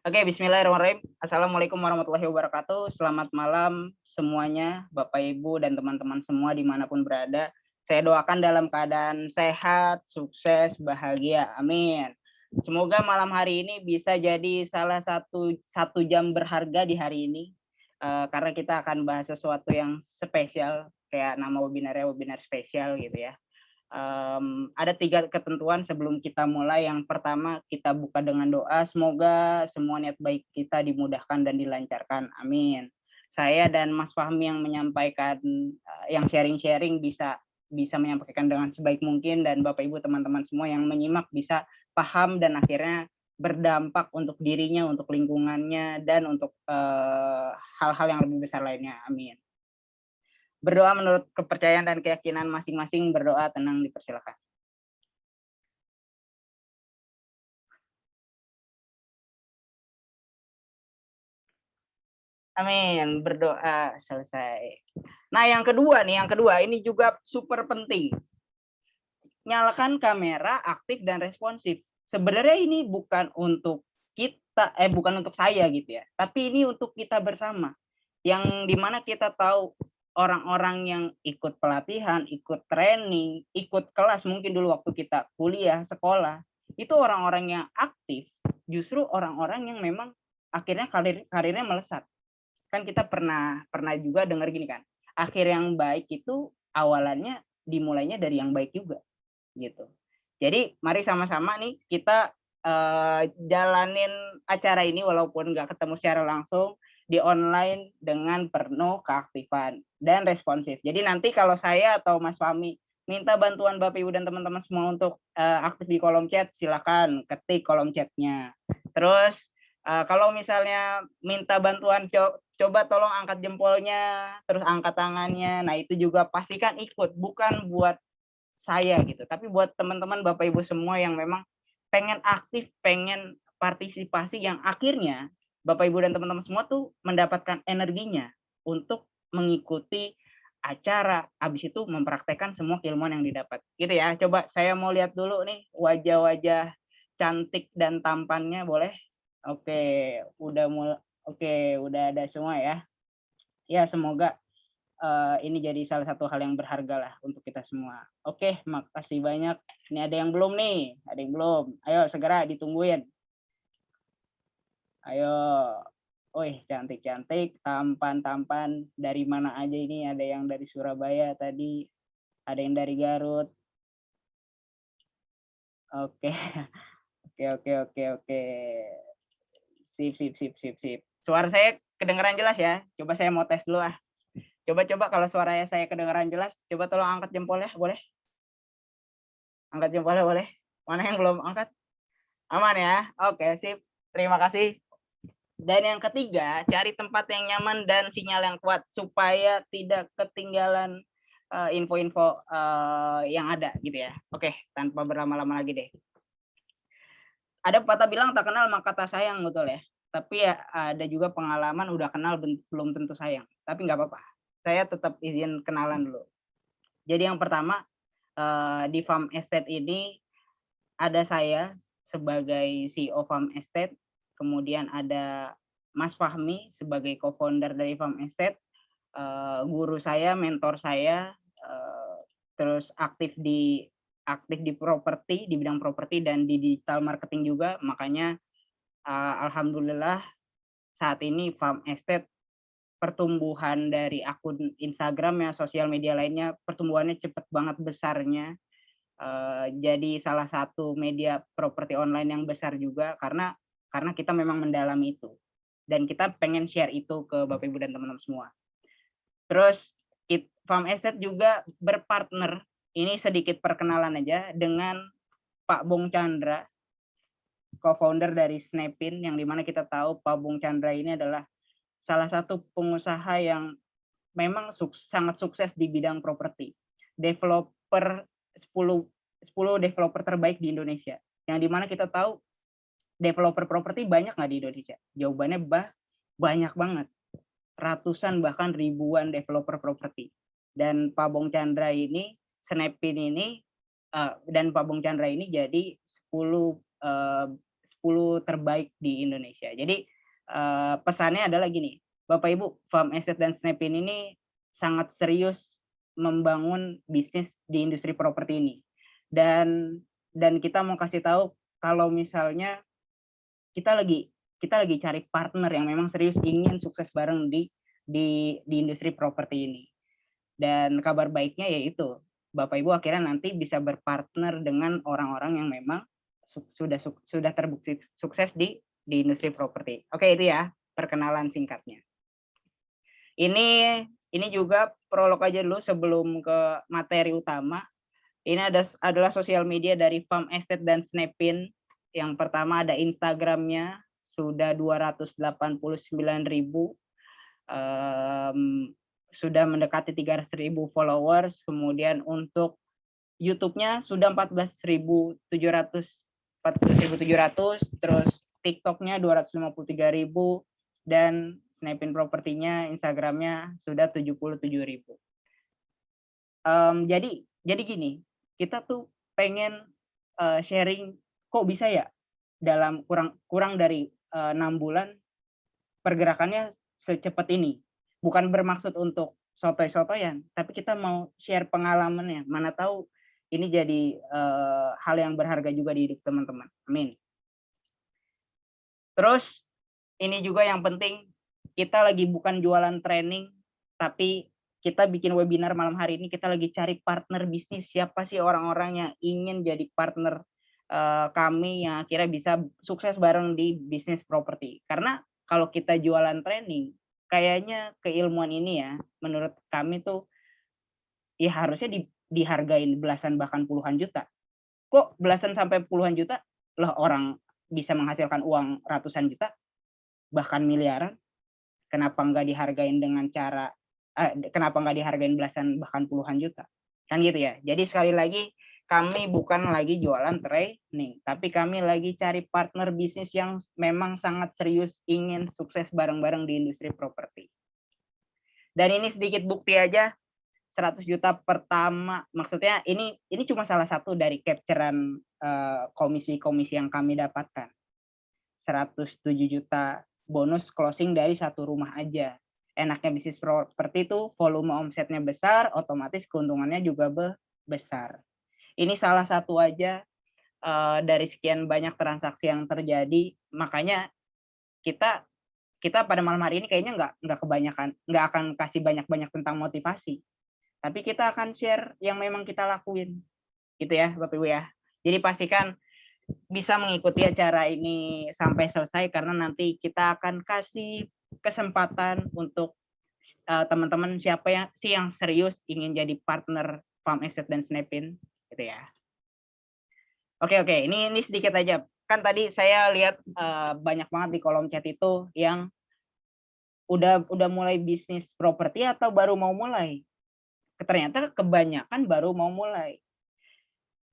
Oke, bismillahirrahmanirrahim. Assalamualaikum warahmatullahi wabarakatuh. Selamat malam semuanya, Bapak, Ibu, dan teman-teman semua dimanapun berada. Saya doakan dalam keadaan sehat, sukses, bahagia. Amin. Semoga malam hari ini bisa jadi salah satu jam berharga di hari ini. Karena kita akan bahas sesuatu yang spesial, kayak nama webinarnya webinar spesial gitu ya. Ada 3 ketentuan sebelum kita mulai. Yang pertama, kita buka dengan doa, semoga semua niat baik kita dimudahkan dan dilancarkan, amin. Saya dan Mas Fahmi yang menyampaikan, yang sharing-sharing bisa bisa menyampaikan dengan sebaik mungkin, dan Bapak Ibu teman-teman semua yang menyimak bisa paham dan akhirnya berdampak untuk dirinya, untuk lingkungannya, dan untuk hal-hal yang lebih besar lainnya, amin. Berdoa menurut kepercayaan dan keyakinan masing-masing, berdoa, tenang, dipersilakan. Amin, berdoa, selesai. Nah, yang kedua ini juga super penting. Nyalakan kamera aktif dan responsif. Sebenarnya ini bukan untuk kita, bukan untuk saya gitu ya, tapi ini untuk kita bersama. Yang dimana kita tahu orang-orang yang ikut pelatihan, ikut training, ikut kelas mungkin dulu waktu kita kuliah, sekolah, itu orang-orang yang aktif, justru orang-orang yang memang akhirnya karirnya melesat. Kan kita pernah pernah juga dengar gini kan, akhir yang baik itu awalannya dimulainya dari yang baik juga, gitu. Jadi mari sama-sama nih kita, jalanin acara ini walaupun nggak ketemu secara langsung, di online dengan penuh keaktifan dan responsif. Jadi nanti kalau saya atau Mas Fahmi minta bantuan Bapak Ibu dan teman-teman semua untuk, aktif di kolom chat, silakan ketik kolom chatnya. Terus, kalau misalnya minta bantuan coba tolong angkat jempolnya, terus angkat tangannya. Nah, itu juga pastikan ikut, bukan buat saya gitu, tapi buat teman-teman Bapak Ibu semua yang memang pengen aktif, pengen partisipasi, yang akhirnya Bapak Ibu dan teman-teman semua tuh mendapatkan energinya untuk mengikuti acara, habis itu mempraktekkan semua keilmuan yang didapat, gitu ya. Coba saya mau lihat dulu nih wajah-wajah cantik dan tampannya, boleh? Oke, oke, udah ada semua ya. Ya, semoga ini jadi salah satu hal yang berharga lah untuk kita semua. Oke, makasih banyak. Ini ada yang belum nih, ada yang belum. Ayo segera ditungguin. Ayo. Wih, cantik-cantik, tampan-tampan. Dari mana aja ini? Ada yang dari Surabaya tadi, ada yang dari Garut. Oke, oke, oke, oke, oke. Sip, sip, sip, sip, sip. Suara saya kedengeran jelas ya? Coba saya mau tes dulu ah. Coba-coba kalau suaranya saya kedengeran jelas, coba tolong angkat jempolnya, boleh? Angkat jempolnya boleh? Mana yang belum angkat? Aman ya? Oke, sip. Terima kasih. Dan yang ketiga, cari tempat yang nyaman dan sinyal yang kuat supaya tidak ketinggalan info-info yang ada gitu ya. Oke, tanpa berlama-lama lagi deh. Ada pepatah bilang tak kenal maka tak sayang, betul ya. Tapi ya ada juga pengalaman udah kenal belum tentu sayang. Tapi nggak apa-apa. Saya tetap izin kenalan dulu. Jadi yang pertama, di Farm Estate ini ada saya sebagai CEO Farm Estate, kemudian ada Mas Fahmi sebagai co-founder dari Farm Estate, guru saya, mentor saya, terus aktif di properti, di bidang properti dan di digital marketing juga. Makanya, alhamdulillah saat ini Farm Estate pertumbuhan dari akun Instagram ya, sosial media lainnya, pertumbuhannya cepet banget besarnya. Jadi salah satu media properti online yang besar juga karena kita memang mendalami itu, dan kita pengen share itu ke Bapak Ibu dan teman-teman semua. Terus Farm Estate juga berpartner, ini sedikit perkenalan aja, dengan Pak Bung Chandra, co-founder dari Snapin, yang dimana kita tahu Pak Bung Chandra ini adalah salah satu pengusaha yang memang sangat sukses di bidang properti. Developer 10 10 developer terbaik di Indonesia. Yang dimana kita tahu developer properti banyak nggak di Indonesia? Jawabannya banyak banget. Ratusan bahkan ribuan developer properti. Dan Pak Bung Chandra ini, Snapin ini, dan Pak Bung Chandra ini jadi 10 10 terbaik di Indonesia. Jadi, pesannya adalah gini, Bapak Ibu, Farm Estate dan Snapin ini sangat serius membangun bisnis di industri properti ini. Dan kita mau kasih tahu kalau misalnya kita lagi cari partner yang memang serius ingin sukses bareng di industri properti ini. Dan kabar baiknya yaitu Bapak Ibu akhirnya nanti bisa berpartner dengan orang-orang yang memang sudah terbukti sukses di industri properti. Oke, itu ya perkenalan singkatnya. Ini juga prolog aja dulu sebelum ke materi utama. Ini adalah sosial media dari Farm Estate dan Snapin. Yang pertama ada Instagramnya, sudah 289.000, sudah mendekati 300.000 followers. Kemudian untuk YouTube-nya sudah 14.700, terus TikTok-nya 253.000, dan Snapin Propertinya, Instagramnya sudah 77.000. Jadi gini, kita tuh pengen sharing kok bisa ya dalam kurang dari 6 bulan pergerakannya secepat ini. Bukan bermaksud untuk sotoy-sotoyan, tapi kita mau share pengalamannya. Mana tahu ini jadi hal yang berharga juga di hidup teman-teman. Amin. Terus ini juga yang penting, kita lagi bukan jualan training, tapi kita bikin webinar malam hari ini, kita lagi cari partner bisnis. Siapa sih orang-orang yang ingin jadi partner kami yang akhirnya bisa sukses bareng di bisnis properti. Karena kalau kita jualan training, kayaknya keilmuan ini ya, menurut kami tuh ya harusnya dihargain belasan bahkan puluhan juta. Kok belasan sampai puluhan juta? Loh, orang bisa menghasilkan uang ratusan juta, bahkan miliaran. Kenapa nggak dihargain dengan cara kenapa nggak dihargain belasan bahkan puluhan juta? Kan gitu ya. Jadi sekali lagi, kami bukan lagi jualan training, tapi kami lagi cari partner bisnis yang memang sangat serius ingin sukses bareng-bareng di industri properti. Dan ini sedikit bukti aja, 100 juta pertama, maksudnya ini cuma salah satu dari capturean komisi-komisi yang kami dapatkan. 107 juta bonus closing dari satu rumah aja. Enaknya bisnis properti itu volume omsetnya besar, otomatis keuntungannya juga besar. Ini salah satu aja dari sekian banyak transaksi yang terjadi. Makanya kita pada malam hari ini kayaknya nggak akan kasih banyak-banyak tentang motivasi. Tapi kita akan share yang memang kita lakuin. Gitu ya, Bapak Ibu ya. Jadi pastikan bisa mengikuti acara ini sampai selesai, karena nanti kita akan kasih kesempatan untuk teman-teman siapa yang serius ingin jadi partner Farm Estate dan Snapin, gitu ya. Oke, ini sedikit aja. Kan tadi saya lihat banyak banget di kolom chat itu yang udah mulai bisnis properti atau baru mau mulai. Ternyata kebanyakan baru mau mulai.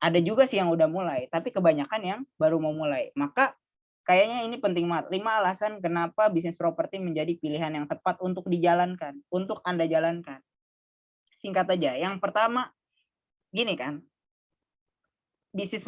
Ada juga sih yang udah mulai, tapi kebanyakan yang baru mau mulai. Maka kayaknya ini penting banget. 5 alasan kenapa bisnis properti menjadi pilihan yang tepat untuk dijalankan, untuk Anda jalankan. Singkat aja. Yang pertama, gini kan, bisnis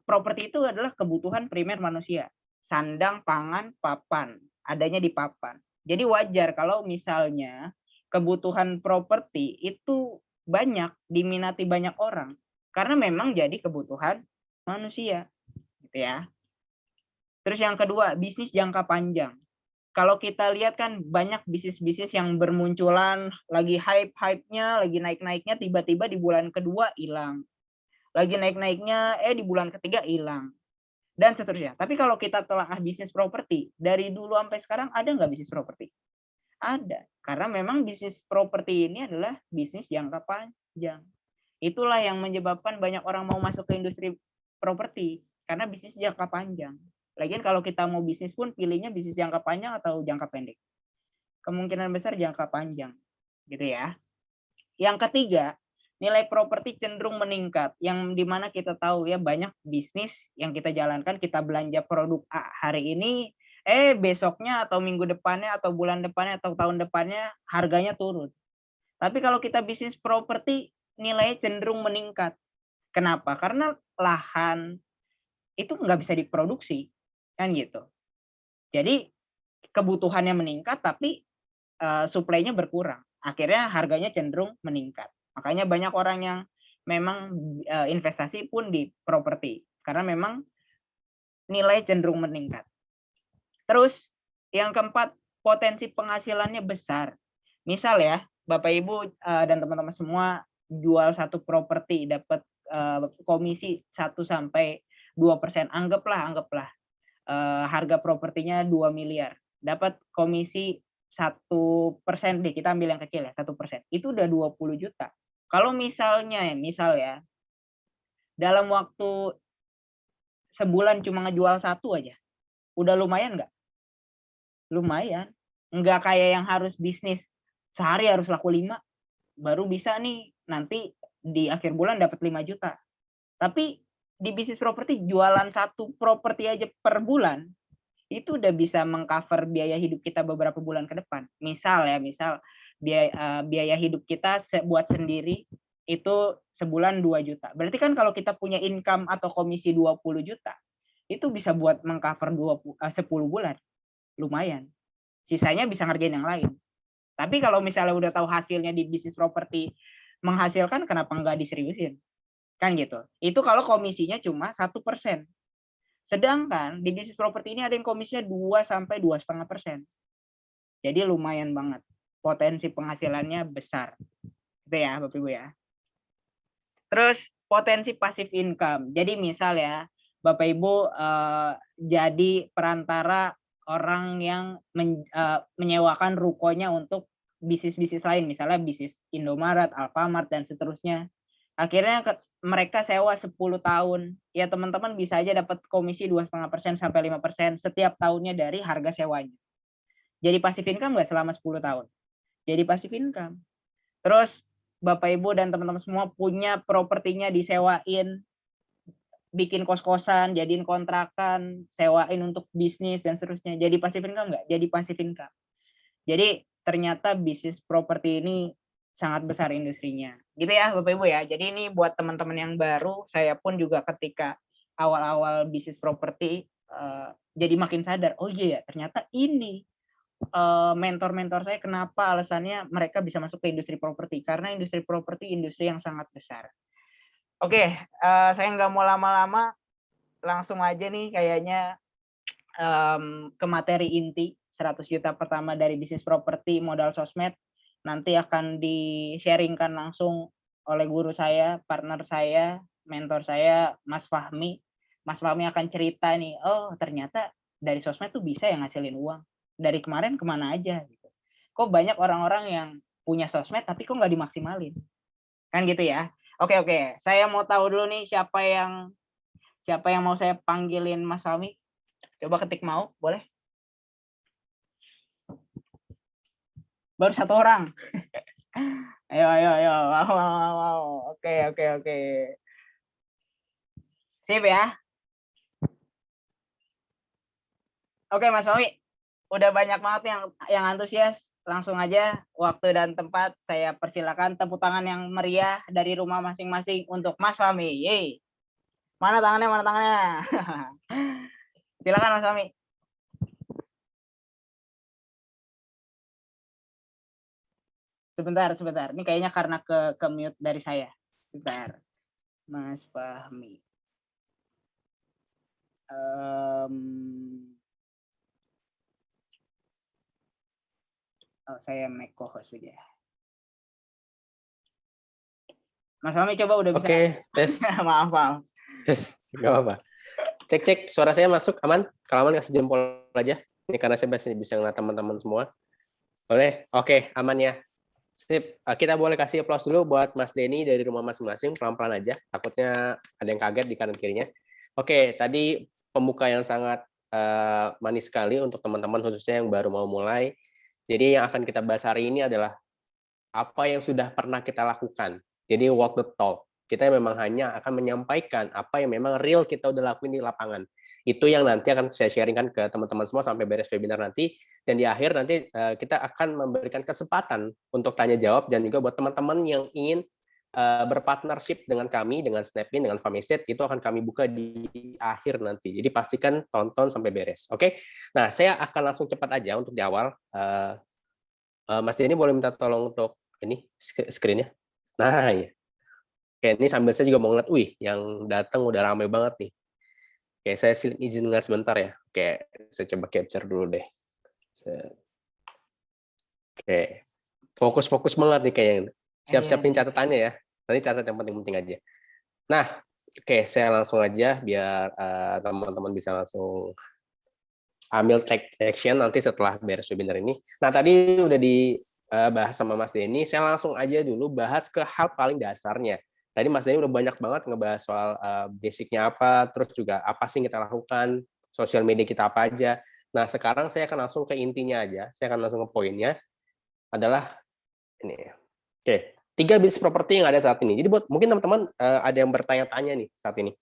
properti itu adalah kebutuhan primer manusia. Sandang, pangan, papan. Adanya di papan. Jadi wajar kalau misalnya kebutuhan properti itu banyak diminati banyak orang. Karena memang jadi kebutuhan manusia. Gitu ya. Terus yang kedua, bisnis jangka panjang. Kalau kita lihat kan banyak bisnis-bisnis yang bermunculan, lagi hype-nya, lagi naik-naiknya, tiba-tiba di bulan kedua hilang. Lagi naik-naiknya, di bulan ketiga hilang. Dan seterusnya. Tapi kalau kita telah bisnis properti, dari dulu sampai sekarang ada nggak bisnis properti? Ada. Karena memang bisnis properti ini adalah bisnis jangka panjang. Itulah yang menyebabkan banyak orang mau masuk ke industri properti. Karena bisnis jangka panjang. Lagian kalau kita mau bisnis pun pilihnya bisnis jangka panjang atau jangka pendek. Kemungkinan besar jangka panjang. Gitu ya. Yang ketiga, nilai properti cenderung meningkat. Yang dimana kita tahu ya banyak bisnis yang kita jalankan, kita belanja produk A hari ini, besoknya atau minggu depannya atau bulan depannya atau tahun depannya harganya turun. Tapi kalau kita bisnis properti, nilainya cenderung meningkat. Kenapa? Karena lahan itu nggak bisa diproduksi. kan gitu. Jadi kebutuhannya meningkat tapi supply-nya berkurang. Akhirnya harganya cenderung meningkat. Makanya banyak orang yang memang investasi pun di properti karena memang nilai cenderung meningkat. Terus yang keempat, potensi penghasilannya besar. Misal ya, Bapak Ibu dan teman-teman semua jual satu properti dapat komisi 1-2%. Anggaplah harga propertinya 2 miliar. Dapat komisi 1% deh, kita ambil yang kecil ya, 1%. Itu udah 20 juta. Kalau misal ya, dalam waktu sebulan cuma ngejual satu aja, udah lumayan nggak? Lumayan. Nggak kayak yang harus bisnis sehari harus laku 5, baru bisa nih nanti di akhir bulan dapat 5 juta. Tapi di bisnis properti jualan satu properti aja per bulan, itu udah bisa mengcover biaya hidup kita beberapa bulan ke depan. Misal biaya hidup kita buat sendiri itu sebulan 2 juta. Berarti kan kalau kita punya income atau komisi 20 juta, itu bisa buat mengcover 10 bulan. Lumayan. Sisanya bisa ngerjain yang lain. Tapi kalau misalnya udah tahu hasilnya di bisnis properti menghasilkan, kenapa nggak diseriusin? Kan gitu. Itu kalau komisinya cuma 1%. Sedangkan di bisnis properti ini ada yang komisinya 2-2,5%. Jadi lumayan banget. Potensi penghasilannya besar. Itu ya Bapak Ibu ya. Terus potensi passive income. Jadi misal ya Bapak Ibu jadi perantara orang yang menyewakan rukonya untuk bisnis-bisnis lain. Misalnya bisnis Indomaret, Alfamart, dan seterusnya. Akhirnya mereka sewa 10 tahun. Ya teman-teman bisa aja dapat komisi 2,5% sampai 5% setiap tahunnya dari harga sewanya. Jadi passive income nggak selama 10 tahun. Jadi passive income. Terus Bapak Ibu dan teman-teman semua punya propertinya disewain, bikin kos-kosan, jadiin kontrakan, sewain untuk bisnis dan seterusnya. Jadi passive income nggak? Jadi passive income. Jadi ternyata bisnis properti ini sangat besar industrinya. Gitu ya Bapak Ibu ya. Jadi ini buat teman-teman yang baru, saya pun juga ketika awal-awal bisnis properti jadi makin sadar, oh iya ya ternyata ini mentor-mentor saya kenapa alasannya mereka bisa masuk ke industri properti. Karena industri properti industri yang sangat besar. Oke, saya nggak mau lama-lama, langsung aja nih kayaknya ke materi inti 100 juta pertama dari bisnis properti modal sosmed. Nanti akan di-sharingkan langsung oleh guru saya, partner saya, mentor saya, Mas Fahmi. Mas Fahmi akan cerita nih, oh ternyata dari sosmed tuh bisa yang ngasilin uang. Dari kemarin kemana aja gitu. Kok banyak orang-orang yang punya sosmed tapi kok nggak dimaksimalin. Kan gitu ya. Oke, saya mau tahu dulu nih siapa yang mau saya panggilin Mas Fahmi. Coba ketik mau, boleh? Baru 1 orang. Ayo. Wow. Oke. Sip ya. Oke Mas Fahmi, udah banyak banget yang antusias. Langsung aja waktu dan tempat saya persilakan, tepuk tangan yang meriah dari rumah masing-masing untuk Mas Fahmi. Yeay. Mana tangannya? Silakan Mas Fahmi. Sebentar. Ini kayaknya karena ke mute dari saya. Sebentar. Mas Fahmi. Saya make co-host aja. Mas Fahmi coba udah bisa. Oke, tes. Maaf. Tes, nggak apa-apa. Cek, suara saya masuk, aman? Kalau aman kasih jempol aja. Ini karena saya bisa ngeliat teman-teman semua. Boleh? Oke, aman ya. Sip. Kita boleh kasih applause dulu buat Mas Denny dari rumah masing-masing, pelan-pelan aja. Takutnya ada yang kaget di kanan kirinya. Oke, tadi pembuka yang sangat manis sekali untuk teman-teman khususnya yang baru mau mulai. Jadi yang akan kita bahas hari ini adalah apa yang sudah pernah kita lakukan. Jadi walk the talk. Kita memang hanya akan menyampaikan apa yang memang real kita udah lakuin di lapangan. Itu yang nanti akan saya sharingkan ke teman-teman semua sampai beres webinar nanti. Dan di akhir nanti kita akan memberikan kesempatan untuk tanya jawab dan juga buat teman-teman yang ingin berpartnership dengan kami, dengan Snapin, dengan Famiset, itu akan kami buka di akhir nanti. Jadi pastikan tonton sampai beres. Oke? Nah, saya akan langsung cepat aja untuk di awal. Mas Denny boleh minta tolong untuk ini screen-nya. Nah, ya. Oke, ini sambil saya juga mau ngeliat, wih, yang datang udah ramai banget nih. Oke, saya izin ngeliat sebentar ya. Oke, saya coba capture dulu deh. Oke, fokus-fokus banget nih kayaknya. Siap-siapin catatannya ya. Nanti catat yang penting-penting aja. Nah, oke, saya langsung aja biar teman-teman bisa langsung ambil take action nanti setelah beres webinar ini. Nah, tadi udah dibahas sama Mas Denny, saya langsung aja dulu bahas ke hal paling dasarnya. Tadi Mas Denny udah banyak banget ngebahas soal basicnya apa, terus juga apa sih yang kita lakukan, sosial media kita apa aja. Nah, sekarang saya akan langsung ke intinya aja, saya akan langsung ke poinnya, adalah ini. Oke, 3 bisnis properti yang ada saat ini. Jadi buat mungkin teman-teman ada yang bertanya-tanya nih saat ini.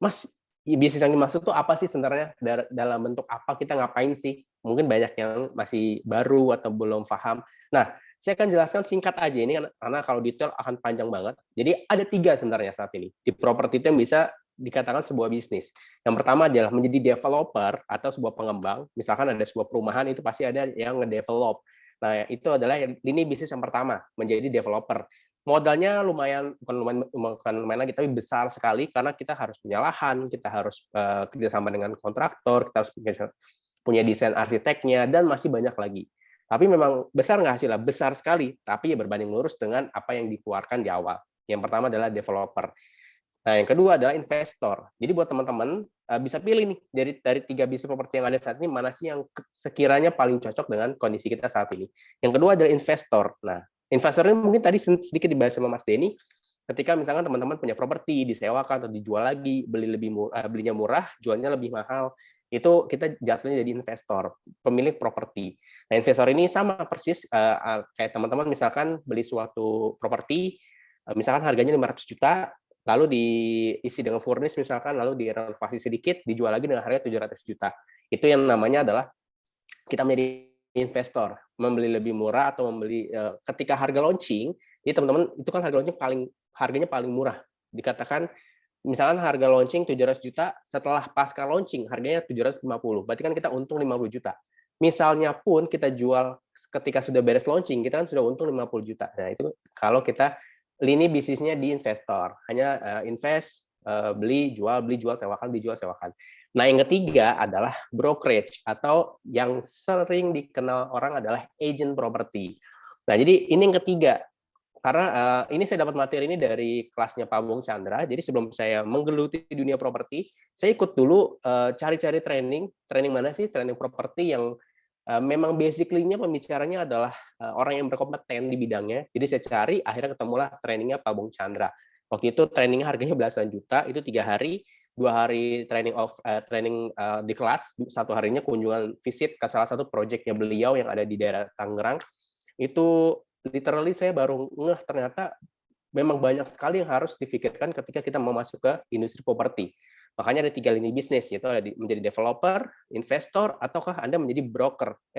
Mas, bisnis yang dimaksud tuh apa sih sebenarnya? Dalam bentuk apa, kita ngapain sih? Mungkin banyak yang masih baru atau belum paham. Nah, saya akan jelaskan singkat aja ini karena kalau detail akan panjang banget. Jadi ada 3 sebenarnya saat ini di properti itu yang bisa dikatakan sebuah bisnis. Yang pertama adalah menjadi developer atau sebuah pengembang. Misalkan ada sebuah perumahan, itu pasti ada yang ngedevelop. Nah, itu adalah lini bisnis yang pertama, menjadi developer. Modalnya bukan lumayan lagi, tapi besar sekali karena kita harus punya lahan, kita harus kerjasama dengan kontraktor, kita harus punya desain arsiteknya, dan masih banyak lagi. Tapi memang besar nggak hasilnya? Besar sekali, tapi ya berbanding lurus dengan apa yang dikeluarkan di awal. Yang pertama adalah developer. Nah, yang kedua adalah investor. Jadi buat teman-teman bisa pilih nih dari 3 bisnis properti yang ada saat ini, mana sih yang sekiranya paling cocok dengan kondisi kita saat ini. Yang kedua adalah investor. Nah, investor ini mungkin tadi sedikit dibahas sama Mas Denny, ketika misalkan teman-teman punya properti, disewakan atau dijual lagi, belinya murah, jualnya lebih mahal, itu kita jatuhnya jadi investor, pemilik properti. Nah, investor ini sama persis kayak teman-teman misalkan beli suatu properti, misalkan harganya 500 juta, lalu diisi dengan furnish misalkan, lalu direnovasi sedikit, dijual lagi dengan harga 700 juta. Itu yang namanya adalah kita menjadi investor, membeli lebih murah atau membeli ketika harga launching, jadi teman-teman itu kan harganya paling murah. Dikatakan misalkan harga launching 700 juta, setelah pasca launching harganya 750. Berarti kan kita untung 50 juta. Misalnya pun kita jual ketika sudah beres launching, kita kan sudah untung 50 juta. Nah, itu kalau kita lini bisnisnya di investor, hanya invest, beli, jual, sewakan, dijual, sewakan. Nah, yang ketiga adalah brokerage atau yang sering dikenal orang adalah agent property. Nah, jadi ini yang ketiga. Karena ini saya dapat materi ini dari kelasnya Pak Bung Chandra. Jadi sebelum saya menggeluti dunia properti, saya ikut dulu cari-cari training mana sih training properti yang memang basically-nya pembicaranya adalah orang yang berkompeten di bidangnya. Jadi saya cari, akhirnya ketemulah trainingnya Pak Bung Chandra. Waktu itu trainingnya harganya belasan juta, itu 3 hari, 2 hari training di kelas, 1 harinya kunjungan visit ke salah satu proyeknya beliau yang ada di daerah Tangerang. Itu literally saya baru ngeh ternyata memang banyak sekali yang harus difikirkan ketika kita mau masuk ke industri properti. Makanya ada 3 lini bisnis, yaitu ada menjadi developer, investor, ataukah Anda menjadi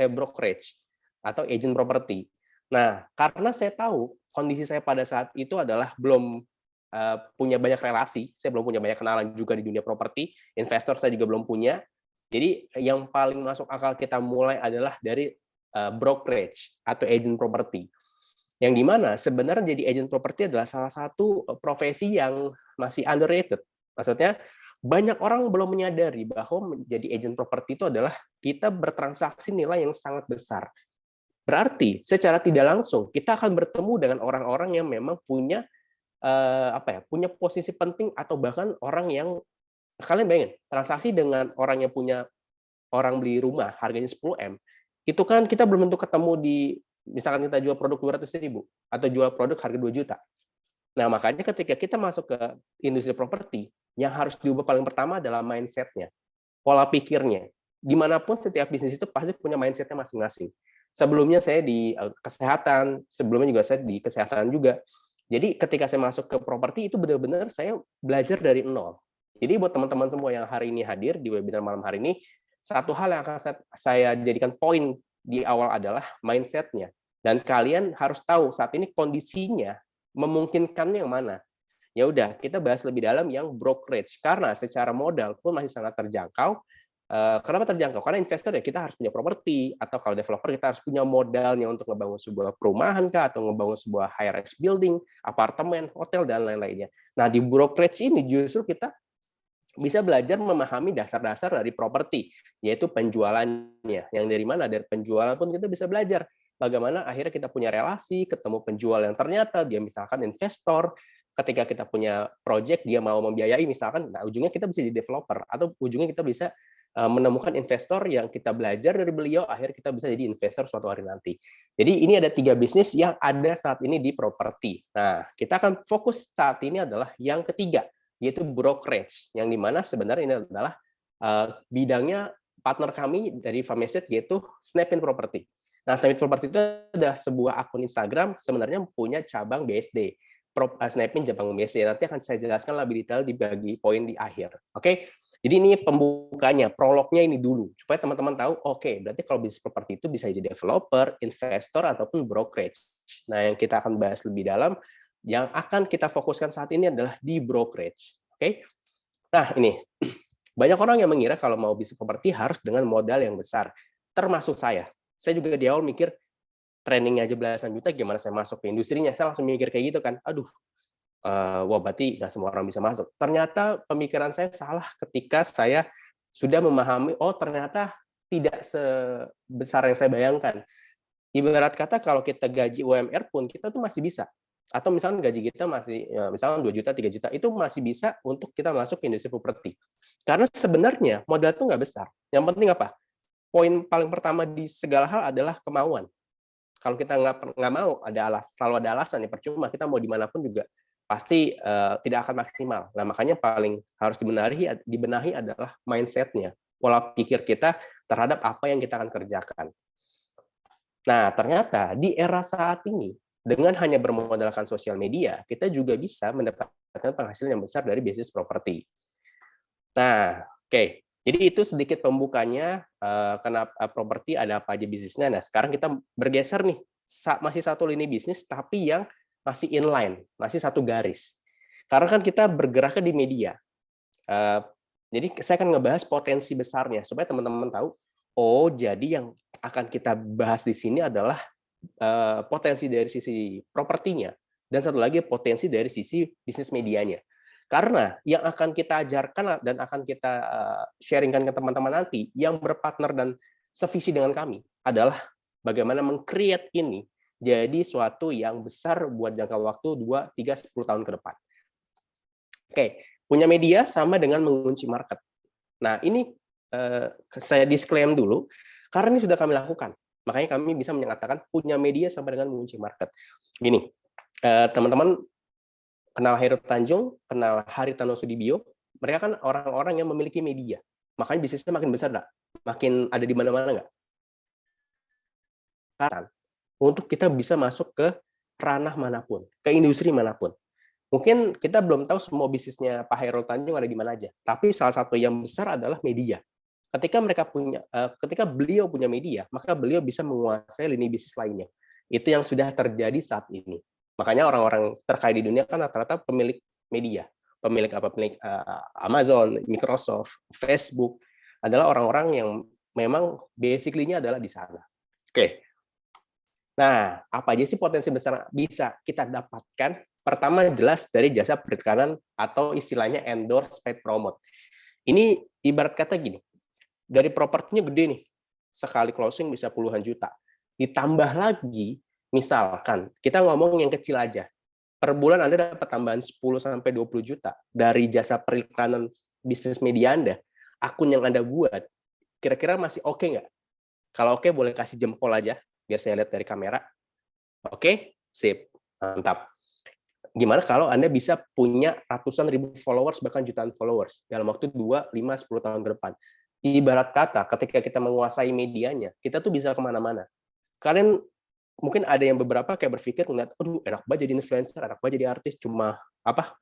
brokerage atau agent properti. Nah, karena saya tahu kondisi saya pada saat itu adalah belum punya banyak relasi, saya belum punya banyak kenalan juga di dunia properti, investor saya juga belum punya. Jadi yang paling masuk akal kita mulai adalah dari brokerage atau agent properti. Yang dimana sebenarnya jadi agent properti adalah salah satu profesi yang masih underrated. Maksudnya banyak orang belum menyadari bahwa menjadi agent properti itu adalah kita bertransaksi nilai yang sangat besar. Berarti secara tidak langsung kita akan bertemu dengan orang-orang yang memang punya punya posisi penting, atau bahkan orang yang kalian bayangin transaksi dengan orang yang punya orang beli rumah harganya 10M, itu kan kita belum tentu ketemu di misalkan kita jual produk 200.000 atau jual produk harga 2 juta. Nah, makanya ketika kita masuk ke industri properti, yang harus diubah paling pertama adalah mindset-nya, pola pikirnya. Dimanapun setiap bisnis itu pasti punya mindset-nya masing-masing. Sebelumnya saya di kesehatan, sebelumnya juga saya di kesehatan juga. Jadi ketika saya masuk ke properti itu benar-benar saya belajar dari nol. Jadi buat teman-teman semua yang hari ini hadir di webinar malam hari ini, satu hal yang akan saya jadikan poin di awal adalah mindset-nya. Dan kalian harus tahu saat ini kondisinya memungkinkannya yang mana? Ya udah, kita bahas lebih dalam yang brokerage, karena secara modal pun masih sangat terjangkau. Kenapa terjangkau? Karena investor ya kita harus punya properti, atau kalau developer kita harus punya modalnya untuk ngebangun sebuah perumahan kah, atau ngebangun sebuah high-rise building, apartemen, hotel, dan lain-lainnya. Nah, di brokerage ini justru kita bisa belajar memahami dasar-dasar dari properti, yaitu penjualannya. Yang dari mana? Dari penjualan pun kita bisa belajar bagaimana akhirnya kita punya relasi, ketemu penjual yang ternyata dia misalkan investor, ketika kita punya project, dia mau membiayai misalkan, nah ujungnya kita bisa jadi developer, atau ujungnya kita bisa menemukan investor yang kita belajar dari beliau, akhirnya kita bisa jadi investor suatu hari nanti. Jadi ini ada 3 bisnis yang ada saat ini di properti. Nah, kita akan fokus saat ini adalah yang ketiga, yaitu brokerage, yang dimana sebenarnya ini adalah bidangnya partner kami dari Fameset, yaitu Snapin Property. Nah, Snapin Property itu adalah sebuah akun Instagram, sebenarnya punya cabang BSD. Snapin cabang BSD. Nanti akan saya jelaskan lebih detail di bagi poin di akhir. Oke? Jadi ini pembukanya, prolognya ini dulu, supaya teman-teman tahu, oke, berarti kalau bisnis properti itu bisa jadi developer, investor, ataupun brokerage. Nah, yang kita akan bahas lebih dalam, yang akan kita fokuskan saat ini adalah di brokerage. Oke? Nah, ini. Banyak orang yang mengira kalau mau bisnis properti harus dengan modal yang besar, termasuk saya. Saya juga di awal mikir, trainingnya aja belasan juta, gimana saya masuk ke industrinya? Saya langsung mikir kayak gitu kan, aduh, wah berarti nggak semua orang bisa masuk. Ternyata pemikiran saya salah ketika saya sudah memahami, oh ternyata tidak sebesar yang saya bayangkan. Ibarat kata kalau kita gaji UMR pun kita tuh masih bisa. Atau misalnya gaji kita masih, ya, misalnya 2 juta, 3 juta, itu masih bisa untuk kita masuk ke industri properti. Karena sebenarnya modal itu nggak besar. Yang penting apa? Poin paling pertama di segala hal adalah kemauan. Kalau kita nggak mau, selalu ada alasan, ya percuma, kita mau dimanapun juga pasti tidak akan maksimal. Nah, makanya paling harus dibenahi adalah mindset-nya, pola pikir kita terhadap apa yang kita akan kerjakan. Nah, ternyata di era saat ini, dengan hanya bermodalkan sosial media, kita juga bisa mendapatkan penghasilan yang besar dari bisnis properti. Nah, oke. Jadi itu sedikit pembukanya kenapa properti ada apa aja bisnisnya. Nah, sekarang kita bergeser nih, masih satu lini bisnis, tapi yang masih inline, masih satu garis. Karena kan kita bergeraknya di media. Jadi saya akan ngebahas potensi besarnya, supaya teman-teman tahu, oh jadi yang akan kita bahas di sini adalah potensi dari sisi propertinya, dan satu lagi potensi dari sisi bisnis medianya. Karena yang akan kita ajarkan dan akan kita sharingkan ke teman-teman nanti yang berpartner dan sevisi dengan kami adalah bagaimana meng-create ini jadi suatu yang besar buat jangka waktu 2, 3, 10 tahun ke depan. Oke, punya media sama dengan mengunci market. Nah, ini saya disclaim dulu, karena ini sudah kami lakukan. Makanya kami bisa menyatakan punya media sama dengan mengunci market. Gini, teman-teman kenal Hairul Tanjung, kenal Haritano Sudibyo, mereka kan orang-orang yang memiliki media. Makanya bisnisnya makin besar nggak? Makin ada di mana-mana nggak? Karena untuk kita bisa masuk ke ranah manapun, ke industri manapun. Mungkin kita belum tahu semua bisnisnya Pak Hairul Tanjung ada di mana aja, tapi salah satu yang besar adalah media. Ketika beliau punya media, maka beliau bisa menguasai lini bisnis lainnya. Itu yang sudah terjadi saat ini. Makanya orang-orang terkaya di dunia kan rata-rata pemilik media, pemilik Amazon, Microsoft, Facebook adalah orang-orang yang memang basically-nya adalah di sana. Oke. Nah, apa aja sih potensi besar bisa kita dapatkan? Pertama jelas dari jasa periklanan atau istilahnya endorse, paid promote. Ini ibarat kata gini, dari propertinya gede nih, sekali closing bisa puluhan juta. Ditambah lagi, misalkan kita ngomong yang kecil aja, per bulan Anda dapat tambahan 10-20 juta dari jasa periklanan bisnis media Anda, akun yang Anda buat, kira-kira masih oke nggak? Kalau oke, boleh kasih jempol aja, biar saya lihat dari kamera. Oke, sip, mantap. Gimana kalau Anda bisa punya ratusan ribu followers, bahkan jutaan followers, dalam waktu 2, 5, 10 tahun ke depan? Ibarat kata, ketika kita menguasai medianya, kita tuh bisa kemana-mana. Kalian mungkin ada yang beberapa kayak berpikir ngeliat, aduh enak banget jadi influencer, enak banget jadi artis, cuma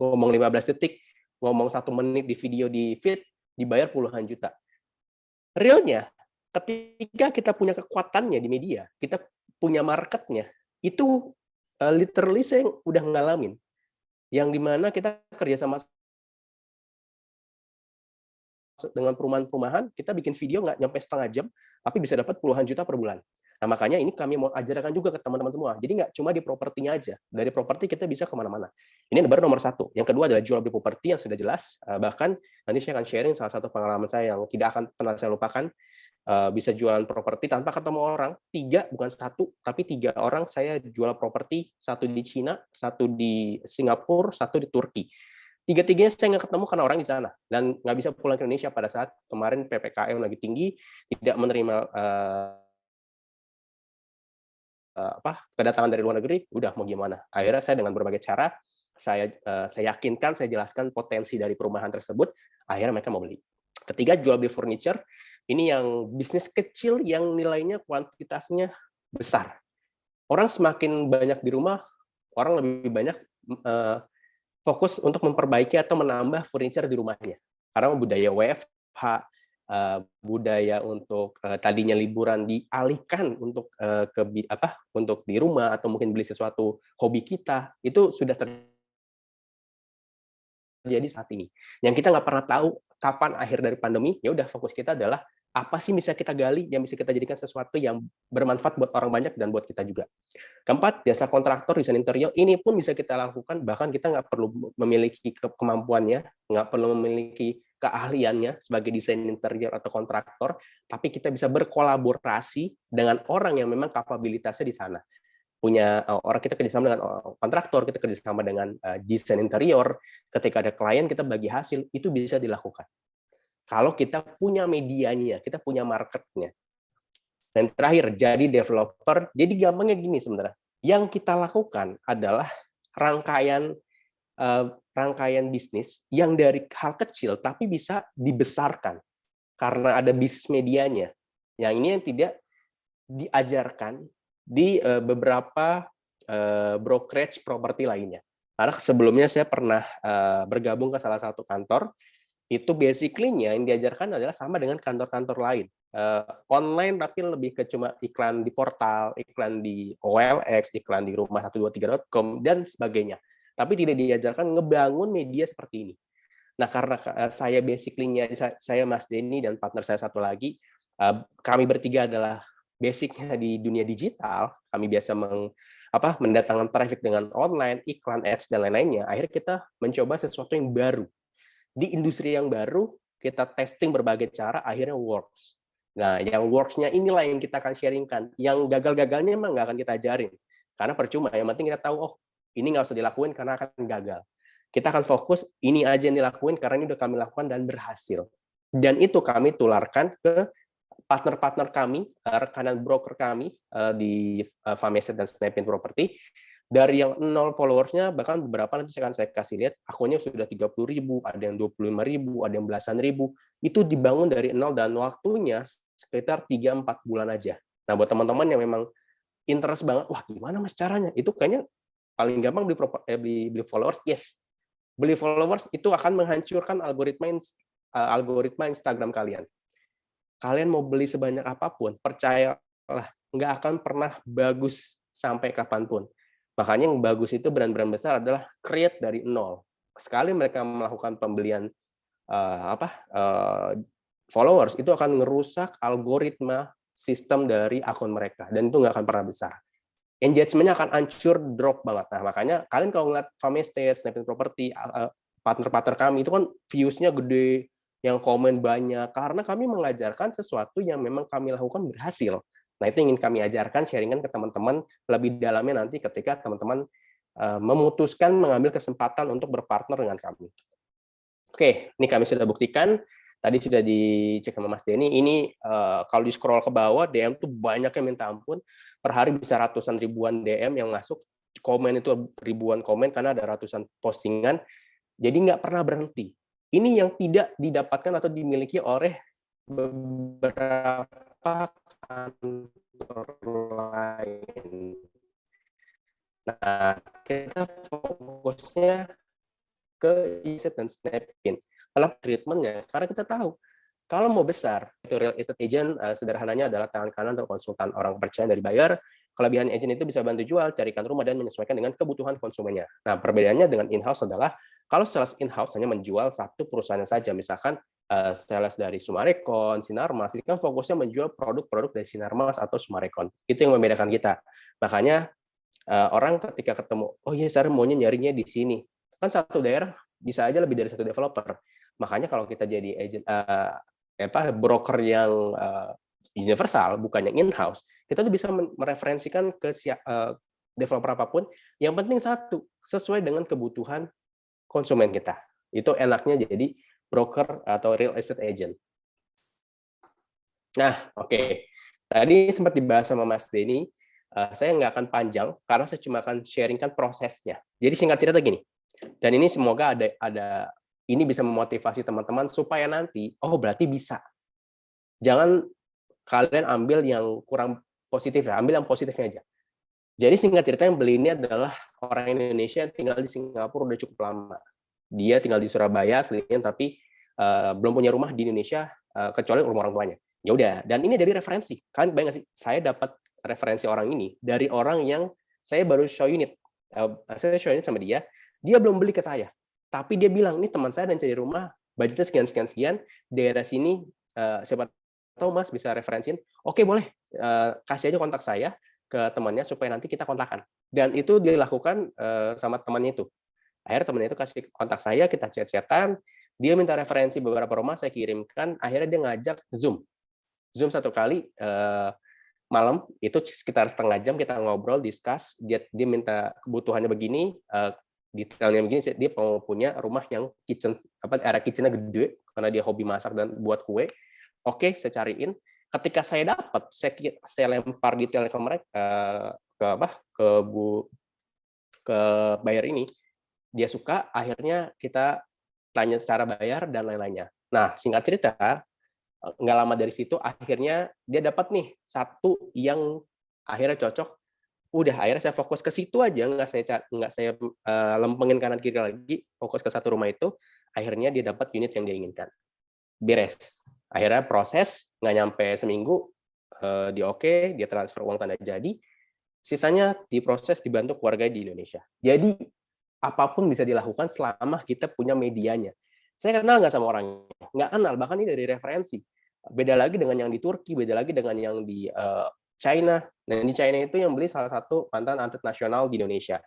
ngomong 15 detik, ngomong 1 menit di video di feed, dibayar puluhan juta. Realnya, ketika kita punya kekuatannya di media, kita punya marketnya, itu literally saya udah ngalamin yang dimana kita kerjasama dengan perumahan-perumahan, kita bikin video nggak nyampe setengah jam, tapi bisa dapat puluhan juta per bulan. Nah, makanya ini kami mau ajarkan juga ke teman-teman semua. Jadi nggak cuma di propertinya aja. Dari properti kita bisa kemana-mana. Ini baru nomor satu. Yang kedua adalah jual beli properti yang sudah jelas. Bahkan nanti saya akan sharing salah satu pengalaman saya yang tidak akan pernah saya lupakan. Bisa jualan properti tanpa ketemu orang. 3, bukan 1, tapi 3 orang saya jual properti. 1 di Cina, 1 di Singapura, 1 di Turki. 3-tiganya saya nggak ketemu karena orang di sana dan nggak bisa pulang ke Indonesia pada saat kemarin PPKM lagi tinggi, tidak menerima kedatangan dari luar negeri. Udah mau gimana? Akhirnya saya dengan berbagai cara saya yakinkan, saya jelaskan potensi dari perumahan tersebut. Akhirnya mereka mau beli. Ketiga, jual beli furniture. Ini yang bisnis kecil yang nilainya kuantitasnya besar. Orang semakin banyak di rumah, orang lebih banyak fokus untuk memperbaiki atau menambah furniture di rumahnya. Karena budaya WFH, budaya untuk tadinya liburan dialihkan untuk untuk di rumah atau mungkin beli sesuatu hobi kita, itu sudah terjadi saat ini. Yang kita nggak pernah tahu kapan akhir dari pandemi, ya udah fokus kita adalah apa sih bisa kita gali yang bisa kita jadikan sesuatu yang bermanfaat buat orang banyak dan buat kita juga. Keempat, jasa kontraktor desain interior ini pun bisa kita lakukan, bahkan kita nggak perlu memiliki kemampuannya, nggak perlu memiliki keahliannya sebagai desain interior atau kontraktor, tapi kita bisa berkolaborasi dengan orang yang memang kapabilitasnya di sana. Punya orang, kita kerjasama dengan kontraktor, kita kerjasama dengan desain interior, ketika ada klien kita bagi hasil, itu bisa dilakukan. Kalau kita punya medianya, kita punya marketnya. Dan terakhir, jadi developer. Jadi gampangnya gini sebenarnya. Yang kita lakukan adalah rangkaian bisnis yang dari hal kecil tapi bisa dibesarkan karena ada bisnis medianya. Yang ini yang tidak diajarkan di beberapa brokerage properti lainnya. Karena sebelumnya saya pernah bergabung ke salah satu kantor. Itu basically-nya yang diajarkan adalah sama dengan kantor-kantor lain. Online tapi lebih ke cuma iklan di portal, iklan di OLX, iklan di rumah123.com, dan sebagainya. Tapi tidak diajarkan ngebangun media seperti ini. Nah, karena saya basically-nya, saya Mas Denny dan partner saya satu lagi, kami bertiga adalah basic-nya di dunia digital, kami biasa mendatangkan traffic dengan online, iklan, ads, dan lain-lainnya. Akhirnya kita mencoba sesuatu yang baru. Di industri yang baru, kita testing berbagai cara, akhirnya works. Nah, yang works-nya inilah yang kita akan sharingkan. Yang gagal-gagalnya emang nggak akan kita ajarin. Karena percuma, yang penting kita tahu, oh, ini nggak usah dilakuin karena akan gagal. Kita akan fokus, ini aja yang dilakuin karena ini udah kami lakukan dan berhasil. Dan itu kami tularkan ke partner-partner kami, rekanan broker kami di Fameset dan Snapin Property. Dari yang 0 followersnya, bahkan beberapa nanti saya kasih lihat, akunnya sudah 30.000, ada yang 25.000, ada yang belasan ribu. Itu dibangun dari 0 dan waktunya sekitar 3-4 bulan aja. Nah, buat teman-teman yang memang interest banget, wah gimana mas caranya? Itu kayaknya paling gampang beli followers. Yes, beli followers itu akan menghancurkan algoritma Instagram kalian. Kalian mau beli sebanyak apapun, percayalah, nggak akan pernah bagus sampai kapanpun. Makanya yang bagus itu brand-brand besar adalah create dari nol. Sekali mereka melakukan pembelian followers, itu akan merusak algoritma sistem dari akun mereka. Dan itu nggak akan pernah besar. Engagement-nya akan hancur, drop banget. Nah, makanya kalian kalau ngeliat Fameset, Snapin Property, partner-partner kami, itu kan views-nya gede, yang komen banyak, karena kami mengajarkan sesuatu yang memang kami lakukan berhasil. Nah, itu ingin kami ajarkan, sharingan ke teman-teman lebih dalamnya nanti ketika teman-teman memutuskan mengambil kesempatan untuk berpartner dengan kami. Oke, ini kami sudah buktikan. Tadi sudah dicek sama Mas Denny. Ini kalau di scroll ke bawah, DM tuh banyak yang minta ampun. Per hari bisa ratusan ribuan DM yang masuk. Komen itu ribuan komen karena ada ratusan postingan. Jadi nggak pernah berhenti. Ini yang tidak didapatkan atau dimiliki oleh beberapa kantor lain. Nah, kita fokusnya ke Fameset dan Snapin. Kenapa treatmentnya? Karena kita tahu, kalau mau besar, itu real estate agent sederhananya adalah tangan kanan atau konsultan orang kepercayaan dari buyer. kelebihan agent itu bisa bantu jual, carikan rumah, dan menyesuaikan dengan kebutuhan konsumennya. Nah, perbedaannya dengan in-house adalah kalau sales in-house hanya menjual satu perusahaan saja, misalkan sales dari Sumarekon, Sinarmas, itu kan fokusnya menjual produk-produk dari Sinarmas atau Sumarekon. Itu yang membedakan kita. Makanya orang ketika ketemu, oh iya saya maunya nyarinya di sini. Kan satu daerah bisa aja lebih dari satu developer. Makanya kalau kita jadi agent broker yang universal, bukan yang in-house, kita tuh bisa mereferensikan ke developer apapun. Yang penting satu, sesuai dengan kebutuhan konsumen kita. Itu enaknya jadi broker atau real estate agent. Nah, oke. Tadi sempat dibahas sama Mas Denny. Saya nggak akan panjang karena saya cuma akan sharingkan prosesnya. Jadi singkat cerita gini. Dan ini semoga ada ini bisa memotivasi teman-teman supaya nanti, oh berarti bisa. Jangan kalian ambil yang kurang positif ya, ambil yang positifnya aja. Jadi singkat cerita yang beli ini adalah orang Indonesia yang tinggal di Singapura udah cukup lama. Dia tinggal di Surabaya aslinya, tapi belum punya rumah di Indonesia kecuali rumah orang tuanya. Ya udah, dan ini dari referensi. Kalian bayang nggak sih? Saya dapat referensi orang ini dari orang yang saya baru show unit. Saya show unit sama dia belum beli ke saya. Tapi dia bilang, ini teman saya dan cari rumah, budgetnya sekian, daerah sini, siapa tahu Mas bisa referensiin. Oke, boleh. Kasih aja kontak saya ke temannya supaya nanti kita kontakkan. Dan itu dilakukan sama temannya itu. Akhirnya temannya itu kasih kontak saya, kita chat-chatan, dia minta referensi beberapa rumah, saya kirimkan, akhirnya dia ngajak Zoom satu kali malam, itu sekitar setengah jam kita ngobrol, discuss, dia minta kebutuhannya begini, detailnya begini, dia mau punya rumah yang area kitchennya gede, karena dia hobi masak dan buat kue. Oke, saya cariin. Ketika saya dapat, saya lempar detailnya ke mereka, ke buyer ini, dia suka, akhirnya kita tanya secara bayar dan lain-lainnya. Nah, singkat cerita, nggak lama dari situ, akhirnya dia dapat nih satu yang akhirnya cocok. Udah, akhirnya saya fokus ke situ aja, nggak saya lempengin kanan kiri lagi, fokus ke satu rumah itu. Akhirnya dia dapat unit yang dia inginkan. Beres. Akhirnya proses nggak nyampe seminggu, dia oke, dia transfer uang tanda jadi. Sisanya diproses dibantu keluarga di Indonesia. Jadi apapun bisa dilakukan selama kita punya medianya. Saya kenal nggak sama orangnya? Nggak kenal, bahkan ini dari referensi. Beda lagi dengan yang di Turki, beda lagi dengan yang di China. Nah, di China itu yang beli salah satu mantan atlet nasional di Indonesia.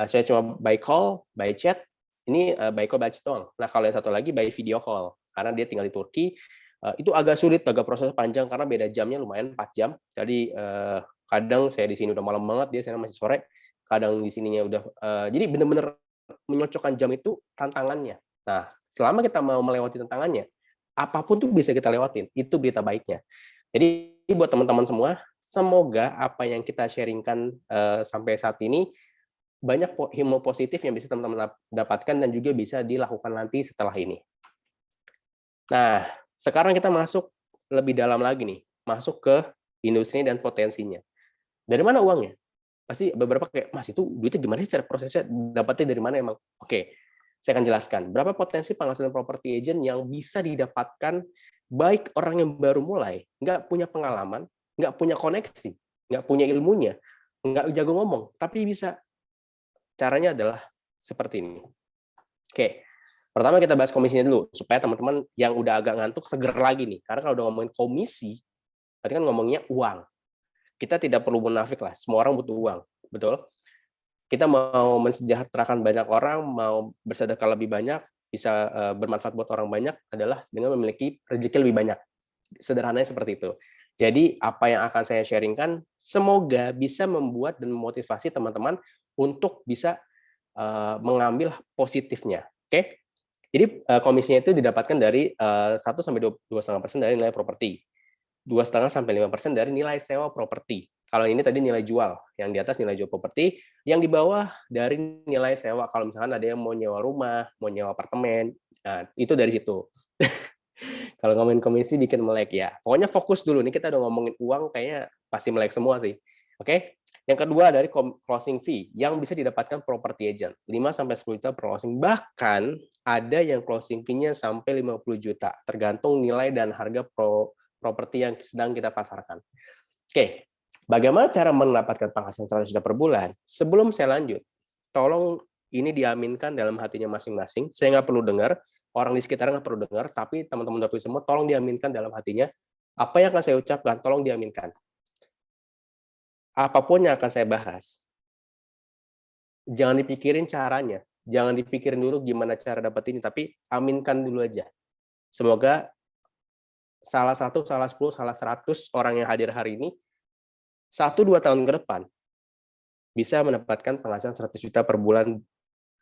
Saya cuma by call, by chat. Ini by call, by chat doang. Nah, kalau yang satu lagi by video call. Karena dia tinggal di Turki. Itu agak sulit, agak proses panjang karena beda jamnya lumayan 4 jam. Jadi kadang saya di sini udah malam banget, dia sana masih sore. Kadang di sininya udah jadi benar-benar menyocokkan jam itu tantangannya. Nah, selama kita mau melewati tantangannya, apapun tuh bisa kita lewatin. Itu berita baiknya. Jadi buat teman-teman semua, semoga apa yang kita sharingkan sampai saat ini banyak himo positif yang bisa teman-teman dapatkan dan juga bisa dilakukan nanti setelah ini. Nah, sekarang kita masuk lebih dalam lagi nih, masuk ke industri dan potensinya. Dari mana uangnya? Pasti beberapa kayak, Mas itu duitnya gimana sih cara prosesnya, dapatnya dari mana emang? Oke, saya akan jelaskan. Berapa potensi penghasilan property agent yang bisa didapatkan baik orang yang baru mulai, nggak punya pengalaman, nggak punya koneksi, nggak punya ilmunya, nggak jago ngomong, tapi bisa. Caranya adalah seperti ini. Oke, pertama kita bahas komisinya dulu, supaya teman-teman yang udah agak ngantuk seger lagi nih. Karena kalau udah ngomongin komisi, berarti kan ngomongnya uang. Kita tidak perlu munafik lah, semua orang butuh uang, betul? Kita mau mensejahterakan banyak orang, mau bersedekah lebih banyak, bisa bermanfaat buat orang banyak adalah dengan memiliki rezeki lebih banyak. Sederhananya seperti itu. Jadi apa yang akan saya sharingkan, semoga bisa membuat dan memotivasi teman-teman untuk bisa mengambil positifnya. Oke? Jadi komisinya itu didapatkan dari 1 sampai 2,5% dari nilai properti. 2,5 sampai 5% dari nilai sewa properti. Kalau ini tadi nilai jual, yang di atas nilai jual properti, yang di bawah dari nilai sewa. Kalau misalkan ada yang mau nyewa rumah, mau nyewa apartemen, nah itu dari situ. Kalau ngomongin komisi bikin melek ya. Pokoknya fokus dulu nih, kita udah ngomongin uang kayaknya pasti melek semua sih. Oke? Yang kedua dari closing fee yang bisa didapatkan property agent, 5 sampai 10 juta per closing. Bahkan ada yang closing fee-nya sampai 50 juta, tergantung nilai dan harga properti yang sedang kita pasarkan. Oke. Bagaimana cara mendapatkan penghasilan 100 juta per bulan? Sebelum saya lanjut, tolong ini diaminkan dalam hatinya masing-masing. Saya nggak perlu dengar, orang di sekitar nggak perlu dengar, tapi teman-teman Dapi semua tolong diaminkan dalam hatinya. Apa yang akan saya ucapkan, tolong diaminkan. Apapun yang akan saya bahas, jangan dipikirin caranya, jangan dipikirin dulu gimana cara dapetin, tapi aminkan dulu aja. Semoga salah 1, salah 10, salah 100 orang yang hadir hari ini, 1-2 tahun ke depan, bisa mendapatkan penghasilan 100 juta per bulan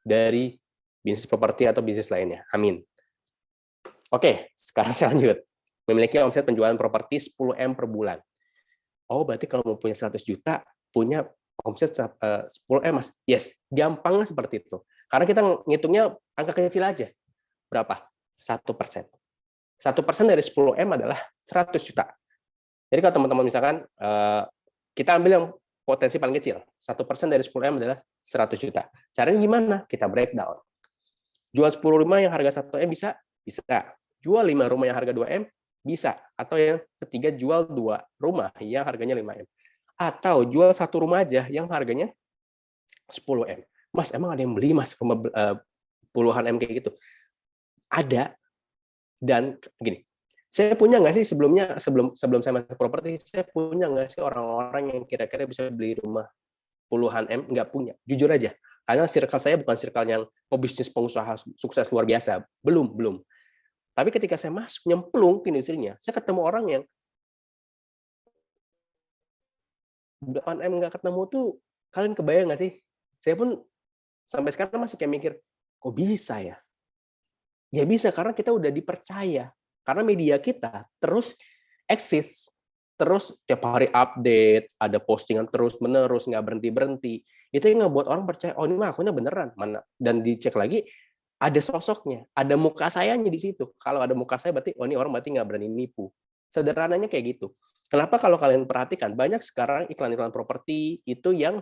dari bisnis properti atau bisnis lainnya. Amin. Oke, sekarang saya lanjut. Memiliki omset penjualan properti 10M per bulan. Oh, berarti kalau mau punya 100 juta, punya omset 10M, Mas. Yes, gampangnya seperti itu. Karena kita ngitungnya angka kecil aja. Berapa? 1%. 1% dari 10M adalah 100 juta. Jadi kalau teman-teman misalkan, kita ambil yang potensi paling kecil. 1% dari 10M adalah 100 juta. Caranya gimana? Kita breakdown. Jual 10 rumah yang harga 1M bisa? Bisa. Jual 5 rumah yang harga 2M? Bisa. Atau yang ketiga, jual 2 rumah yang harganya 5M. Atau jual 1 rumah aja yang harganya 10M. Mas, emang ada yang beli, Mas, rumah puluhan M kayak gitu? Ada. Dan gini, saya punya nggak sih sebelumnya, sebelum saya masuk properti, saya punya nggak sih orang-orang yang kira-kira bisa beli rumah puluhan M? Nggak punya. Jujur aja. Karena circle saya bukan circle yang pebisnis pengusaha sukses luar biasa. Belum. Tapi ketika saya masuk, nyemplung ke industrinya, saya ketemu orang yang 8M nggak ketemu tuh, kalian kebayang nggak sih? Saya pun sampai sekarang masih kayak mikir, kok bisa ya? Ya bisa, karena kita udah dipercaya. Karena media kita terus eksis, terus tiap hari update, ada postingan terus-menerus, nggak berhenti-berhenti. Itu yang ngebuat orang percaya, oh ini mah akunnya beneran. Mana? Dan dicek lagi, ada sosoknya, ada muka sayanya di situ. Kalau ada muka saya, berarti oh ini orang berarti nggak berani nipu. Sederhananya kayak gitu. Kenapa kalau kalian perhatikan, banyak sekarang iklan-iklan properti itu yang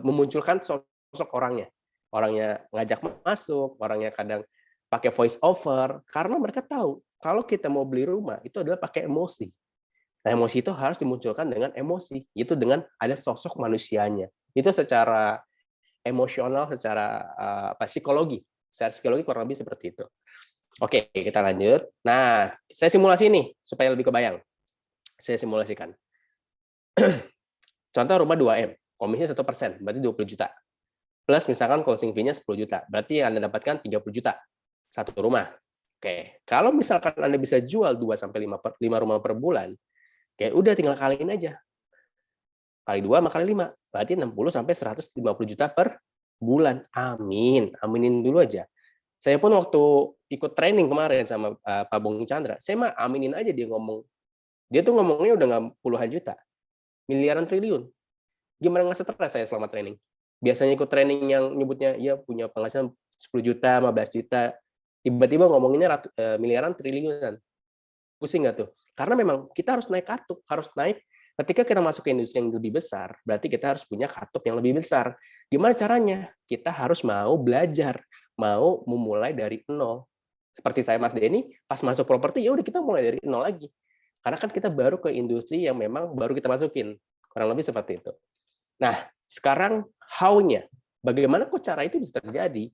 memunculkan sosok orangnya. Orangnya ngajak masuk, orangnya kadang pakai voice over, karena mereka tahu kalau kita mau beli rumah, itu adalah pakai emosi. Nah, emosi itu harus dimunculkan dengan emosi, itu dengan ada sosok manusianya. Itu secara emosional, secara psikologi. Secara psikologi kurang lebih seperti itu. Oke, kita lanjut. Nah, saya simulasi nih, supaya lebih kebayang. Saya simulasikan. Contoh rumah 2M, komisinya 1%, berarti 20 juta. Plus misalkan closing fee-nya 10 juta, berarti yang Anda dapatkan 30 juta. Satu rumah. Oke, kalau misalkan Anda bisa jual 2-5 rumah per bulan, oke, udah tinggal kaliin aja. Kali 2 sama kali 5, berarti 60-150 juta per bulan. Amin. Aminin dulu aja. Saya pun waktu ikut training kemarin sama Pak Bung Chandra, saya mah aminin aja dia ngomong. Dia tuh ngomongnya udah nggak puluhan juta, miliaran triliun. Gimana nggak stres saya selama training? Biasanya ikut training yang nyebutnya, ya punya penghasilan 10 juta, 15 juta, tiba-tiba ngomonginnya miliaran triliunan. Pusing nggak tuh? Karena memang kita harus naik katup, harus naik. Ketika kita masuk ke industri yang lebih besar, berarti kita harus punya katup yang lebih besar. Gimana caranya? Kita harus mau belajar, mau memulai dari nol. Seperti saya Mas Denny, pas masuk properti, ya udah kita mulai dari nol lagi. Karena kan kita baru ke industri yang memang baru kita masukin. Kurang lebih seperti itu. Nah, sekarang how-nya. Bagaimana kok cara itu bisa terjadi?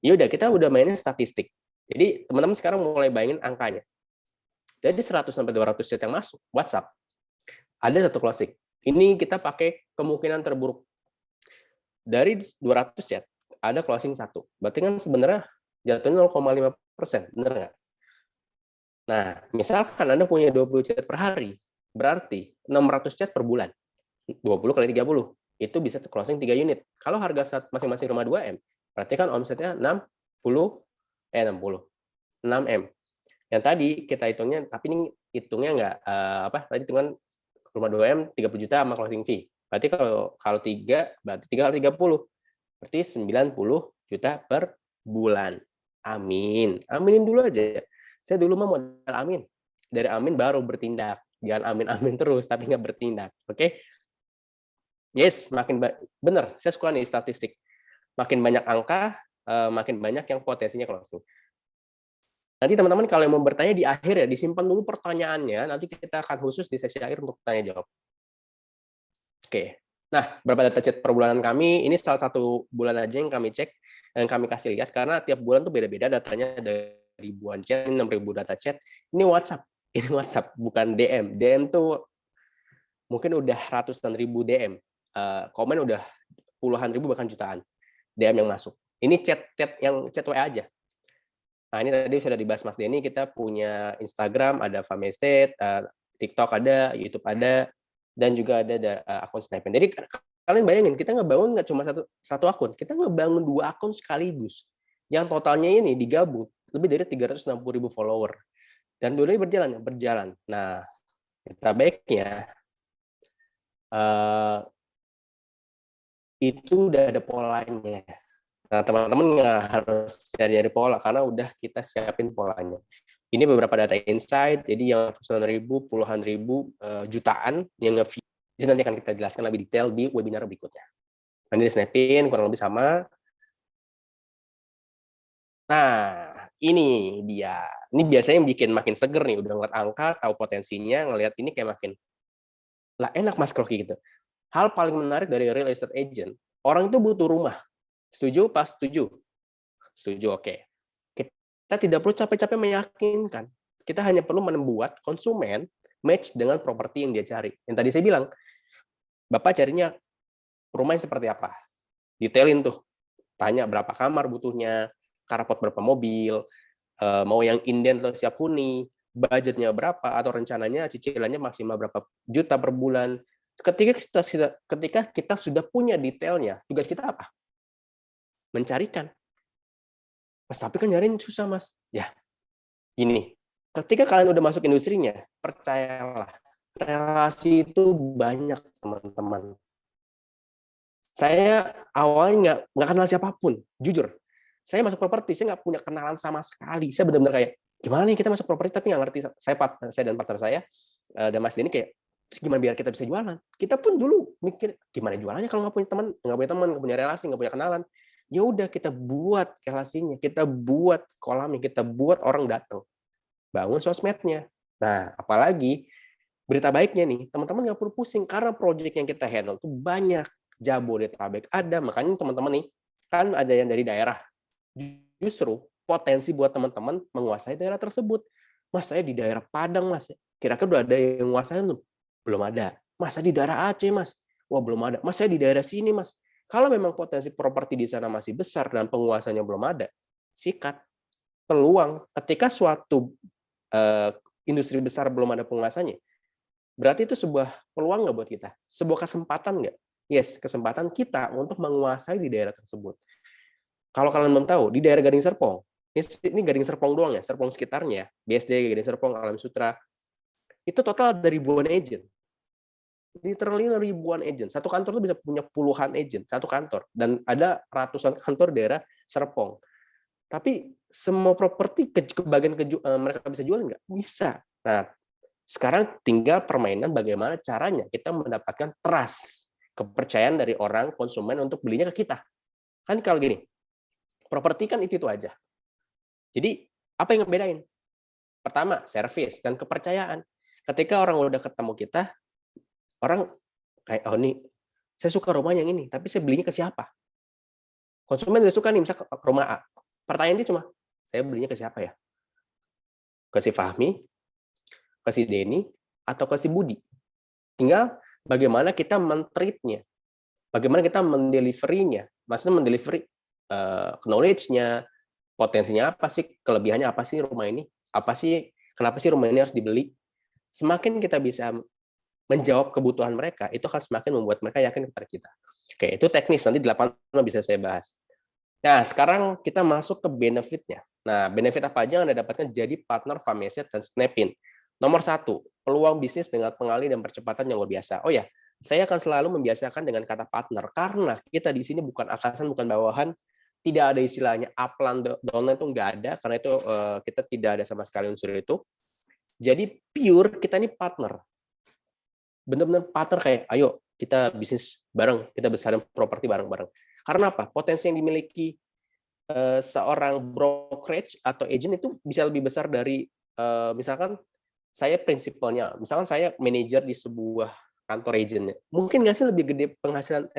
Ya udah, kita udah mainin statistik. Jadi, teman-teman sekarang mulai bayangin angkanya. Jadi 100 sampai 200 chat yang masuk WhatsApp, ada satu closing. Ini kita pakai kemungkinan terburuk. Dari 200 chat, ada closing 1. Berarti kan sebenarnya jatuhnya 0,5%, benar nggak? Nah, misalkan Anda punya 20 chat per hari, berarti 600 chat per bulan. 20 kali 30, itu bisa closing 3 unit. Kalau harga masing-masing rumah 2M, berarti kan omsetnya 6M. Yang tadi kita hitungnya, tapi ini hitungnya nggak tadi hitungan rumah 2M 30 juta sama closing fee. Berarti kalau 3 berarti 3 kali 30. Berarti 90 juta per bulan. Amin. Aminin dulu aja. Saya dulu mah modal amin. Dari amin baru bertindak. Jangan amin-amin terus tapi nggak bertindak. Oke? Yes, makin benar. Saya suka nih statistik. Makin banyak angka, makin banyak yang potensinya closing. Nanti teman-teman kalau mau bertanya di akhir ya, disimpan dulu pertanyaannya, nanti kita akan khusus di sesi akhir untuk tanya jawab. Oke. Nah, berapa data chat per bulanan kami? Ini salah satu bulan aja yang kami cek dan kami kasih lihat karena tiap bulan tuh beda-beda datanya, ada ribuan chat, 6.000 data chat. Ini WhatsApp, ini WhatsApp bukan DM. DM tuh mungkin udah ratusan ribu DM. Komen udah puluhan ribu bahkan jutaan DM yang masuk. Ini chat chat WA aja. Nah, ini tadi sudah dibahas Mas Denny, kita punya Instagram, ada Famestate, TikTok ada, YouTube ada, dan juga ada akun Snapchat. Jadi kalian bayangin, kita ngebangun nggak cuma satu akun, kita ngebangun 2 akun sekaligus. Yang totalnya ini digabung lebih dari 360.000 follower. Dan dua-duanya berjalan. Nah, kita baiknya itu udah ada polanya. Nah, teman-teman nggak harus cari pola karena udah kita siapin polanya. Ini beberapa data insight, jadi yang ratusan ribu, puluhan ribu, jutaan yang nge-view. Itu nanti akan kita jelaskan lebih detail di webinar berikutnya. Nanti di-snapin kurang lebih sama. Nah, ini dia. Ini biasanya yang bikin makin seger nih, udah ngeliat angka, tahu potensinya, ngelihat ini kayak makin, lah enak Mas kalau kayak gitu. Hal paling menarik dari real estate agent, orang itu butuh rumah. Setuju? Pas setuju? Setuju, oke. Kita tidak perlu capek-capek meyakinkan. Kita hanya perlu membuat konsumen match dengan properti yang dia cari. Yang tadi saya bilang, Bapak carinya rumah yang seperti apa? Detailin tuh. Tanya berapa kamar butuhnya, carport berapa mobil, mau yang inden atau siap huni, budgetnya berapa, atau rencananya cicilannya maksimal berapa juta per bulan. Ketika kita sudah punya detailnya, tugas kita apa? Mencarikan. Mas, tapi kan nyariin susah, Mas. Ya, gini, ketika kalian udah masuk industrinya, percayalah, relasi itu banyak, teman-teman. Saya awalnya nggak kenal siapapun, jujur. Saya masuk properti, saya nggak punya kenalan sama sekali. Saya benar-benar kayak, gimana nih kita masuk properti tapi nggak ngerti. Saya dan partner saya, dan Mas Denny kayak, gimana biar kita bisa jualan? Kita pun dulu mikir, gimana jualannya kalau nggak punya teman, nggak punya relasi, nggak punya kenalan. Ya udah, kita buat relasinya, kita buat kolamnya, kita buat orang datang. Bangun sosmednya. Nah, apalagi berita baiknya nih, teman-teman nggak perlu pusing karena proyek yang kita handle itu banyak. Jabodetabek ada, makanya teman-teman nih, kan ada yang dari daerah. Justru potensi buat teman-teman menguasai daerah tersebut. Mas, saya di daerah Padang, Mas. Kira-kira udah ada yang menguasai belum? Belum ada. Mas, saya di daerah Aceh, Mas. Wah, belum ada. Mas, saya di daerah sini, Mas. Kalau memang potensi properti di sana masih besar dan penguasanya belum ada, sikat. Peluang ketika suatu industri besar belum ada penguasanya, berarti itu sebuah peluang nggak buat kita? Sebuah kesempatan nggak? Yes, kesempatan kita untuk menguasai di daerah tersebut. Kalau kalian belum tahu, di daerah Gading Serpong, ini Gading Serpong doang ya, Serpong sekitarnya, BSD, Gading Serpong, Alam Sutra, itu total ada ribuan agent. Literally ribuan agent. Satu kantor tuh bisa punya puluhan agent, satu kantor. Dan ada ratusan kantor daerah Serpong. Tapi semua properti mereka bisa jual nggak? Bisa. Nah, sekarang tinggal permainan bagaimana caranya kita mendapatkan trust, kepercayaan dari orang konsumen untuk belinya ke kita. Kan kalau gini, properti kan itu aja. Jadi, apa yang ngebedain? Pertama, service dan kepercayaan. Ketika orang udah ketemu kita, orang kayak, oh nih, saya suka rumah yang ini, tapi saya belinya ke siapa? Konsumen udah suka nih, misalnya ke rumah A. Pertanyaannya cuma, saya belinya ke siapa ya? Ke si Fahmi, ke si Denny, atau ke si Budi? Tinggal bagaimana kita men-treat-nya, bagaimana kita mendelivery-nya, maksudnya mendelivery knowledge-nya, potensinya apa sih, kelebihannya apa sih rumah ini, apa sih, kenapa sih rumah ini harus dibeli. Semakin kita bisa menjawab kebutuhan mereka, itu akan semakin membuat mereka yakin kepada kita. Oke, itu teknis, nanti di lapangan bisa saya bahas. Nah, sekarang kita masuk ke benefit-nya. Nah, benefit apa aja yang Anda dapatkan jadi partner Famestate dan Snapin? Nomor 1, peluang bisnis dengan pengali dan percepatan yang luar biasa. Oh ya, saya akan selalu membiasakan dengan kata partner, karena kita di sini bukan atasan, bukan bawahan, tidak ada istilahnya upline, downline itu nggak ada, karena itu kita tidak ada sama sekali unsur itu. Jadi pure kita ini partner. Benar-benar partner kayak, ayo kita bisnis bareng, kita besarin properti bareng-bareng. Karena apa? Potensi yang dimiliki seorang brokerage atau agent itu bisa lebih besar dari misalkan saya prinsipalnya, misalkan saya manajer di sebuah kantor agentnya. Mungkin nggak sih lebih gede penghasilan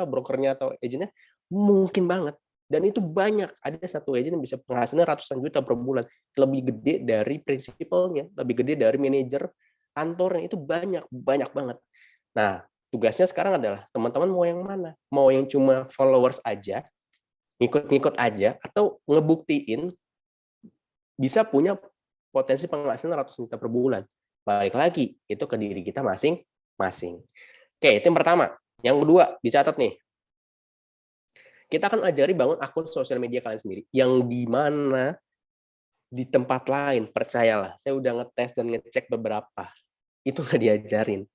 brokernya atau agentnya? Mungkin banget. Dan itu banyak. Ada satu agent yang bisa penghasilan ratusan juta per bulan. Lebih gede dari prinsipalnya, lebih gede dari manajer kantornya. Itu banyak banget. Nah, tugasnya sekarang adalah teman-teman mau yang mana? Mau yang cuma followers aja, ngikut-ngikut aja, atau ngebuktiin bisa punya potensi penghasilan ratusan juta per bulan. Balik lagi, itu ke diri kita masing-masing. Oke, itu yang pertama. Yang kedua, dicatat nih. Kita akan ajari bangun akun sosial media kalian sendiri. Yang di mana di tempat lain, percayalah, saya udah ngetes dan ngecek beberapa. Itu nggak diajarin.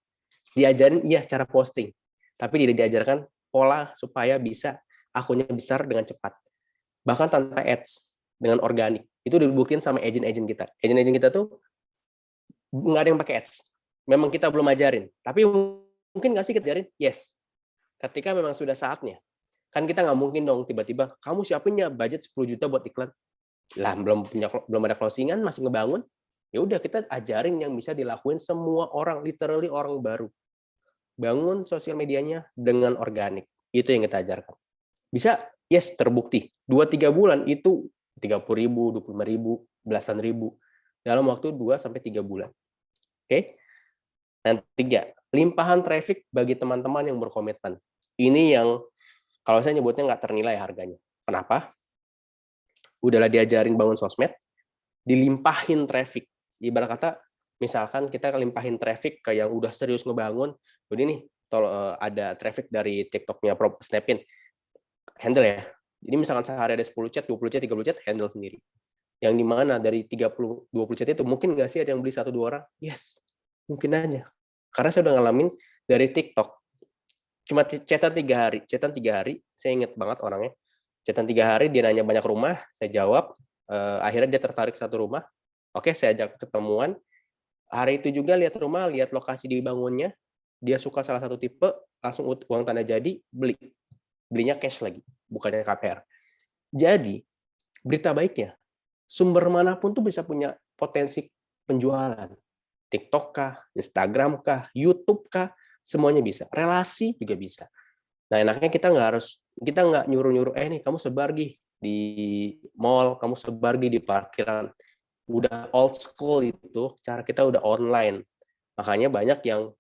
Diajarin, iya, cara posting. Tapi tidak diajarkan pola supaya bisa akunnya besar dengan cepat. Bahkan tanpa ads, dengan organik. Itu dibuktiin sama agent-agent kita. Agent-agent kita tuh nggak ada yang pakai ads. Memang kita belum ajarin. Tapi mungkin nggak sih kita ajarin? Yes. Ketika memang sudah saatnya. Kan kita nggak mungkin dong tiba-tiba, kamu siapinnya budget 10 juta buat iklan. Lah, belum ada closingan, masih ngebangun. Ya udah, kita ajarin yang bisa dilakuin semua orang, literally orang baru. Bangun sosial medianya dengan organik. Itu yang kita ajarkan. Bisa? Yes, terbukti. 2-3 bulan itu 30.000, 25.000, belasan ribu. Dalam waktu 2-3 bulan. Oke? Dan 3, limpahan traffic bagi teman-teman yang berkomitmen. Ini yang kalau saya nyebutnya nggak ternilai harganya. Kenapa? Udahlah diajarin bangun sosmed, dilimpahin traffic. Ibarat kata, misalkan kita limpahin traffic kayak yang udah serius ngebangun, jadi nih, ada traffic dari TikTok-nya Snapin, handle ya. Jadi misalkan sehari ada 10 chat, 20 chat, 30 chat, handle sendiri. Yang dimana dari 30, 20 chat itu, mungkin nggak sih ada yang beli 1-2 orang? Yes, mungkin aja. Karena saya udah ngalamin dari TikTok, cuma chatan 3 hari, saya inget banget orangnya, chatan 3 hari, dia nanya banyak rumah, saya jawab, akhirnya dia tertarik satu rumah, oke, saya ajak ketemuan, hari itu juga lihat rumah, lihat lokasi dibangunnya, dia suka salah satu tipe, langsung uang tanda jadi, belinya cash lagi, bukannya KPR. Jadi, berita baiknya, sumber manapun tuh bisa punya potensi penjualan, TikTok kah, Instagram kah, YouTube kah, semuanya bisa. Relasi juga bisa. Nah, enaknya kita nggak nyuruh-nyuruh, nih kamu sebar di mall, kamu sebar di parkiran. Udah old school itu, cara kita udah online. Makanya banyak yang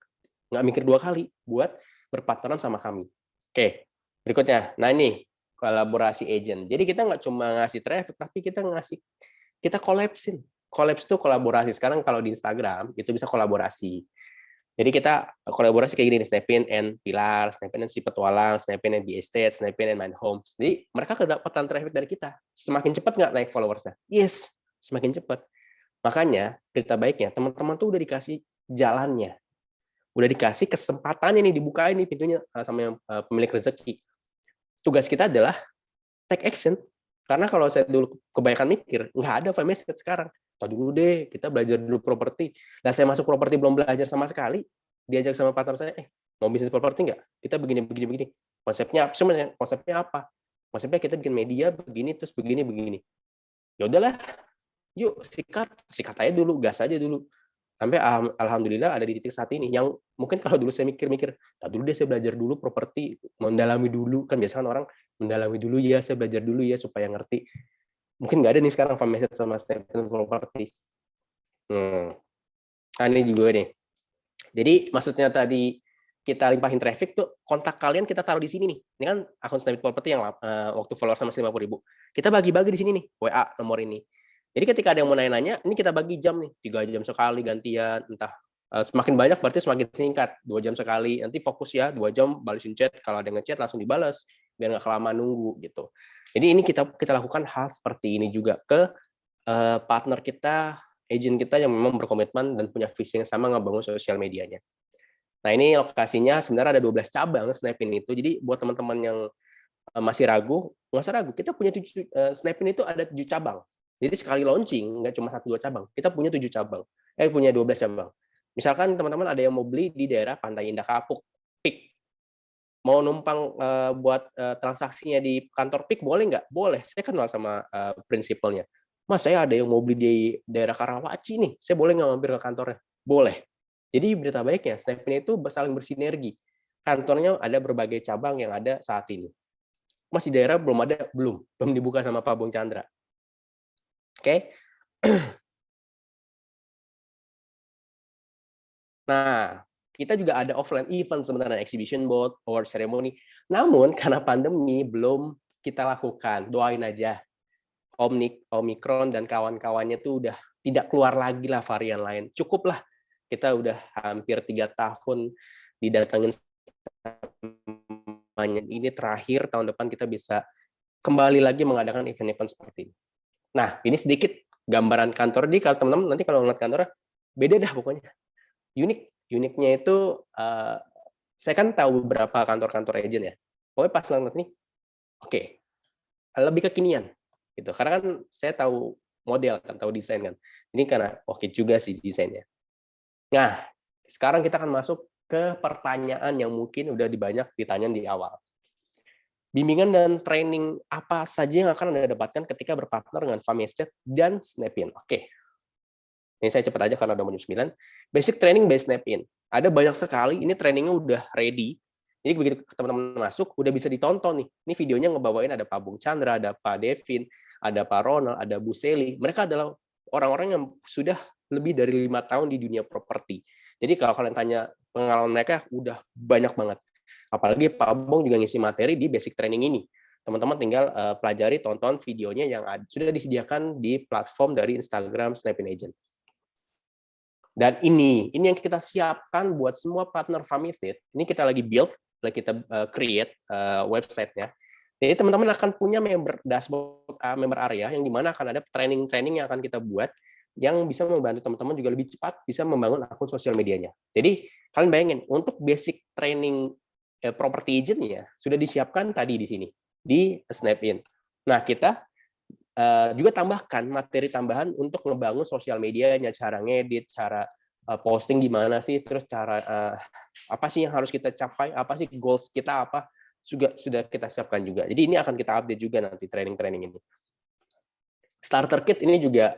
nggak mikir 2 kali buat berpartneran sama kami. Oke, berikutnya. Nah, ini kolaborasi agent. Jadi kita nggak cuma ngasih traffic, tapi kita collapse-in. Collapse itu kolaborasi. Sekarang kalau di Instagram, itu bisa kolaborasi. Jadi kita kolaborasi kayak gini nih, Snapin and Pilar, Snapin and Si Petualang, Snapin and The Estate, Snapin and Mind Homes. Jadi mereka kedapatan traffic dari kita. Semakin cepat nggak naik followersnya? Yes, semakin cepat. Makanya berita baiknya, teman-teman tuh udah dikasih jalannya. Udah dikasih kesempatannya nih, dibukain nih pintunya sama yang pemilik rezeki. Tugas kita adalah take action. Karena kalau saya dulu kebanyakan mikir, nggak ada file message sekarang. Tahu dulu deh, kita belajar dulu properti. Nah, saya masuk properti belum belajar sama sekali, diajak sama partner saya, mau bisnis properti nggak? Kita begini. Konsepnya apa? Konsepnya kita bikin media begini, terus begini. Ya udahlah, yuk sikat aja dulu, gas aja dulu. Sampai alhamdulillah ada di titik saat ini. Yang mungkin kalau dulu saya mikir, dulu deh saya belajar dulu properti, mendalami dulu. Kan biasanya orang mendalami dulu ya, saya belajar dulu ya supaya ngerti. Mungkin nggak ada nih sekarang file message sama statement properti. Nah, ini juga nih. Jadi maksudnya tadi kita limpahin traffic tuh, kontak kalian kita taruh di sini nih. Ini kan akun Snapit Property yang waktu follower sama 50.000. Kita bagi-bagi di sini nih, WA nomor ini. Jadi ketika ada yang mau nanya-nanya, ini kita bagi jam nih, 3 jam sekali gantian, entah semakin banyak berarti semakin singkat, 2 jam sekali. Nanti fokus ya, 2 jam balesin chat, kalau ada ngechat langsung dibalas, biar nggak kelamaan nunggu gitu. Jadi ini kita lakukan hal seperti ini juga ke partner kita, agent kita yang memang berkomitmen dan punya visi yang sama ngebangun sosial medianya. Nah, ini lokasinya sebenarnya ada 12 cabang Snapin itu. Jadi buat teman-teman yang masih ragu, nggak usah ragu. Kita punya Snapin itu ada 7 cabang. Jadi sekali launching, nggak cuma 1-2 cabang. Kita punya 7 cabang. Punya 12 cabang. Misalkan teman-teman ada yang mau beli di daerah Pantai Indah Kapuk, PIK. Mau numpang buat transaksinya di kantor PIK, boleh nggak? Boleh. Saya kenal sama prinsipalnya. Mas, saya ada yang mau beli di daerah Karawaci nih. Saya boleh nggak mampir ke kantornya? Boleh. Jadi berita baiknya, Snap-in itu saling bersinergi. Kantornya ada berbagai cabang yang ada saat ini. Mas di daerah belum dibuka sama Pak Bung Chandra. Oke. Nah, kita juga ada offline event sebenarnya, exhibition board, award ceremony. Namun karena pandemi belum kita lakukan. Doain aja. Omikron dan kawan-kawannya tuh udah tidak keluar lagi lah varian lain. Cukuplah kita udah hampir 3 tahun didatengin ini, terakhir tahun depan kita bisa kembali lagi mengadakan event-event seperti ini. Nah, ini sedikit gambaran kantor di, kalau teman-teman nanti kalau ngeliat kantornya beda dah pokoknya. Uniknya itu saya kan tahu beberapa kantor-kantor agent ya. Pokoknya pas ngeliat nih, oke, lebih kekinian gitu. Karena kan saya tahu model kan, tahu desain kan. Ini karena oke juga sih desainnya. Nah, sekarang kita akan masuk ke pertanyaan yang mungkin udah banyak ditanya di awal. Bimbingan dan training apa saja yang akan Anda dapatkan ketika berpartner dengan Famiestate dan Snap-in? Oke. Ini saya cepat aja karena udah mau jam 9. Basic training by Snap-in. Ada banyak sekali, ini trainingnya udah ready. Jadi begitu teman-teman masuk, udah bisa ditonton nih. Ini videonya ngebawain ada Pak Bung Chandra, ada Pak Devin, ada Pak Ronald, ada Bu Seli. Mereka adalah orang-orang yang sudah lebih dari 5 tahun di dunia properti. Jadi kalau kalian tanya pengalaman mereka, udah banyak banget. Apalagi Pak Bung juga ngisi materi di basic training ini. Teman-teman tinggal pelajari, tonton videonya yang sudah disediakan di platform dari Instagram Snap-in Agent. Dan ini yang kita siapkan buat semua partner Famiestate. Ini kita lagi build, kita create website-nya. Jadi teman-teman akan punya member dashboard, member area yang dimana akan ada training-training yang akan kita buat yang bisa membantu teman-teman juga lebih cepat bisa membangun akun sosial medianya. Jadi kalian bayangin untuk basic training property agent-nya sudah disiapkan tadi di sini di Snap-in. Nah, kita juga tambahkan materi tambahan untuk ngebangun sosial medianya, cara ngedit, cara posting gimana sih, terus cara apa sih yang harus kita capai, apa sih goals kita, apa sudah kita siapkan juga. Jadi ini akan kita update juga nanti training-training ini. Starter kit ini juga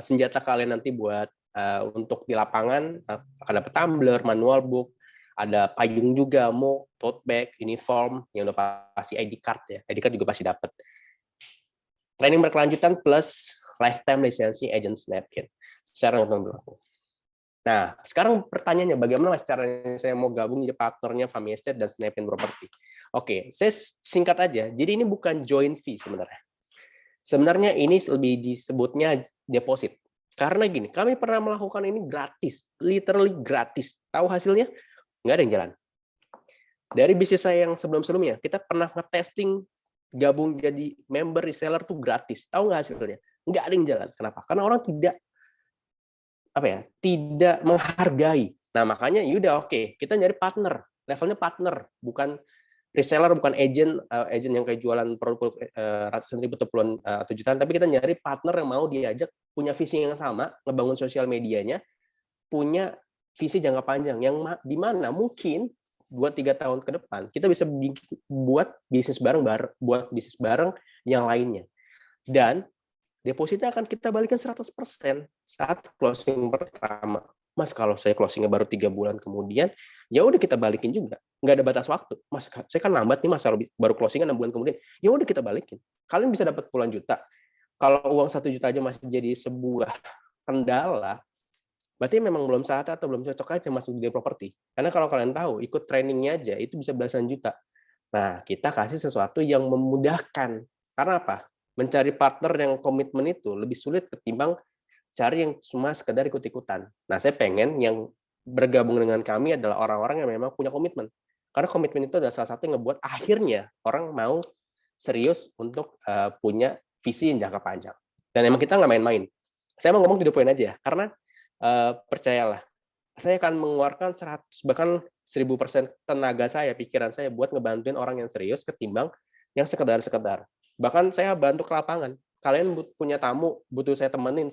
senjata kalian nanti buat untuk di lapangan, akan dapat tumbler, manual book, ada payung juga, mug, tote bag, uniform, yang udah pasti ID card ya. ID card juga pasti dapat. Training berkelanjutan plus lifetime lisensi agent Snap-in secara nonton berlaku. Nah, sekarang pertanyaannya bagaimana caranya saya mau gabung jadi partnernya Famiestate dan Snap-in Property? Oke, saya singkat aja. Jadi ini bukan join fee sebenarnya. Sebenarnya ini lebih disebutnya deposit. Karena gini, kami pernah melakukan ini gratis, literally gratis. Tahu hasilnya? Nggak ada yang jalan. Dari bisnis saya yang sebelum-sebelumnya, kita pernah nge-testing gabung jadi member reseller tuh gratis. Tahu nggak hasilnya? Nggak ada yang jalan. Kenapa? Karena orang tidak menghargai. Nah, makanya yaudah oke, kita nyari partner. Levelnya partner, bukan reseller, bukan agent yang kayak jualan produk ratusan ribu atau puluhan atau jutaan, tapi kita nyari partner yang mau diajak, punya visi yang sama, ngebangun sosial medianya, punya visi jangka panjang yang di mana mungkin 2-3 tahun ke depan kita bisa buat bisnis bareng yang lainnya. Dan depositnya akan kita balikan 100% saat closing pertama. Mas, kalau saya closingnya baru 3 bulan kemudian, ya udah kita balikin juga. Nggak ada batas waktu. Mas, saya kan lambat nih, Mas, baru closingnya 6 bulan kemudian. Ya udah kita balikin. Kalian bisa dapat puluhan juta. Kalau uang 1 juta aja masih jadi sebuah kendala, berarti memang belum saatnya atau belum cocok aja masuk di properti. Karena kalau kalian tahu, ikut trainingnya aja itu bisa belasan juta. Nah, kita kasih sesuatu yang memudahkan. Karena apa? Mencari partner yang komitmen itu lebih sulit ketimbang cari yang cuma sekedar ikut-ikutan. Nah, saya pengen yang bergabung dengan kami adalah orang-orang yang memang punya komitmen. Karena komitmen itu adalah salah satu yang ngebuat akhirnya orang mau serius untuk punya visi yang jangka panjang. Dan emang kita nggak main-main. Saya mau ngomong to the point aja, karena percayalah, saya akan mengeluarkan 100 bahkan 1000% tenaga saya, pikiran saya buat ngebantuin orang yang serius ketimbang yang sekedar-sekedar. Bahkan saya bantu ke lapangan. Kalian punya tamu, butuh saya temenin.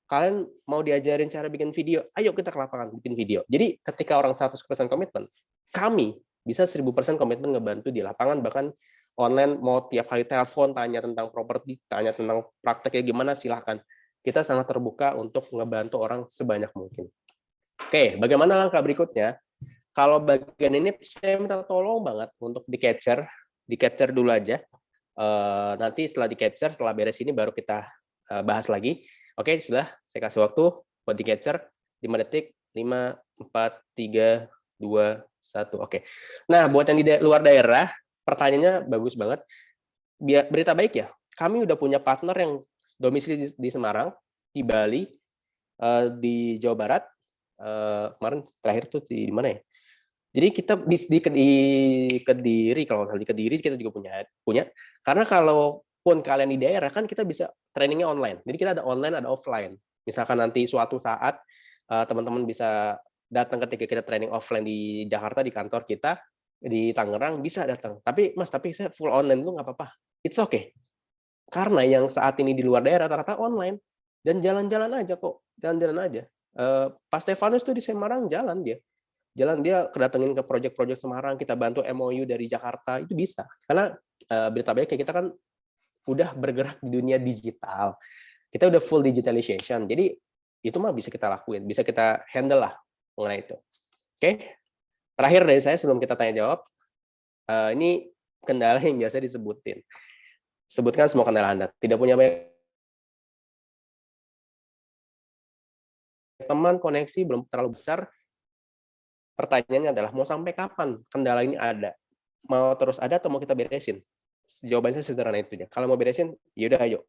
Kalian mau diajarin cara bikin video, ayo kita ke lapangan bikin video. Jadi ketika orang 100% komitmen, kami bisa 1000% komitmen ngebantu di lapangan, bahkan online mau tiap hari telepon, tanya tentang properti, tanya tentang prakteknya gimana, silahkan. Kita sangat terbuka untuk ngebantu orang sebanyak mungkin. Oke, bagaimana langkah berikutnya? Kalau bagian ini saya minta tolong banget untuk di capture dulu aja. Nanti setelah di capture, setelah beres ini baru kita bahas lagi. Oke, sudah. Saya kasih waktu buat di capture 5 detik. 5, 4, 3, 2, 1. Oke. Nah, buat yang di luar daerah, pertanyaannya bagus banget. Berita baik ya, kami udah punya partner yang domisili di Semarang, di Bali, di Jawa Barat. Kemarin terakhir tuh di mana ya? Jadi kita di Kediri, kalau di Kediri kita juga punya. Karena kalaupun kalian di daerah kan kita bisa trainingnya online. Jadi kita ada online, ada offline. Misalkan nanti suatu saat teman-teman bisa datang ketika kita training offline di Jakarta, di kantor kita, di Tangerang, bisa datang. Tapi Mas, tapi saya full online itu nggak apa-apa. It's okay. Karena yang saat ini di luar daerah rata-rata online. Dan jalan-jalan aja kok. Jalan-jalan aja. Pak Stefanus tuh di Semarang jalan dia kedatengin ke proyek-proyek Semarang, kita bantu MOU dari Jakarta, itu bisa. Karena berita baik kayak kita kan udah bergerak di dunia digital. Kita udah full digitalization. Jadi itu mah bisa kita lakuin, bisa kita handle lah mengenai itu. Oke. Terakhir dari saya sebelum kita tanya jawab, ini kendala yang biasa disebutin. Sebutkan semua kendala Anda. Tidak punya banyak teman, koneksi belum terlalu besar. Pertanyaannya adalah mau sampai kapan kendala ini ada? Mau terus ada atau mau kita beresin? Jawabannya sederhana itu aja. Kalau mau beresin, yaudah ayo.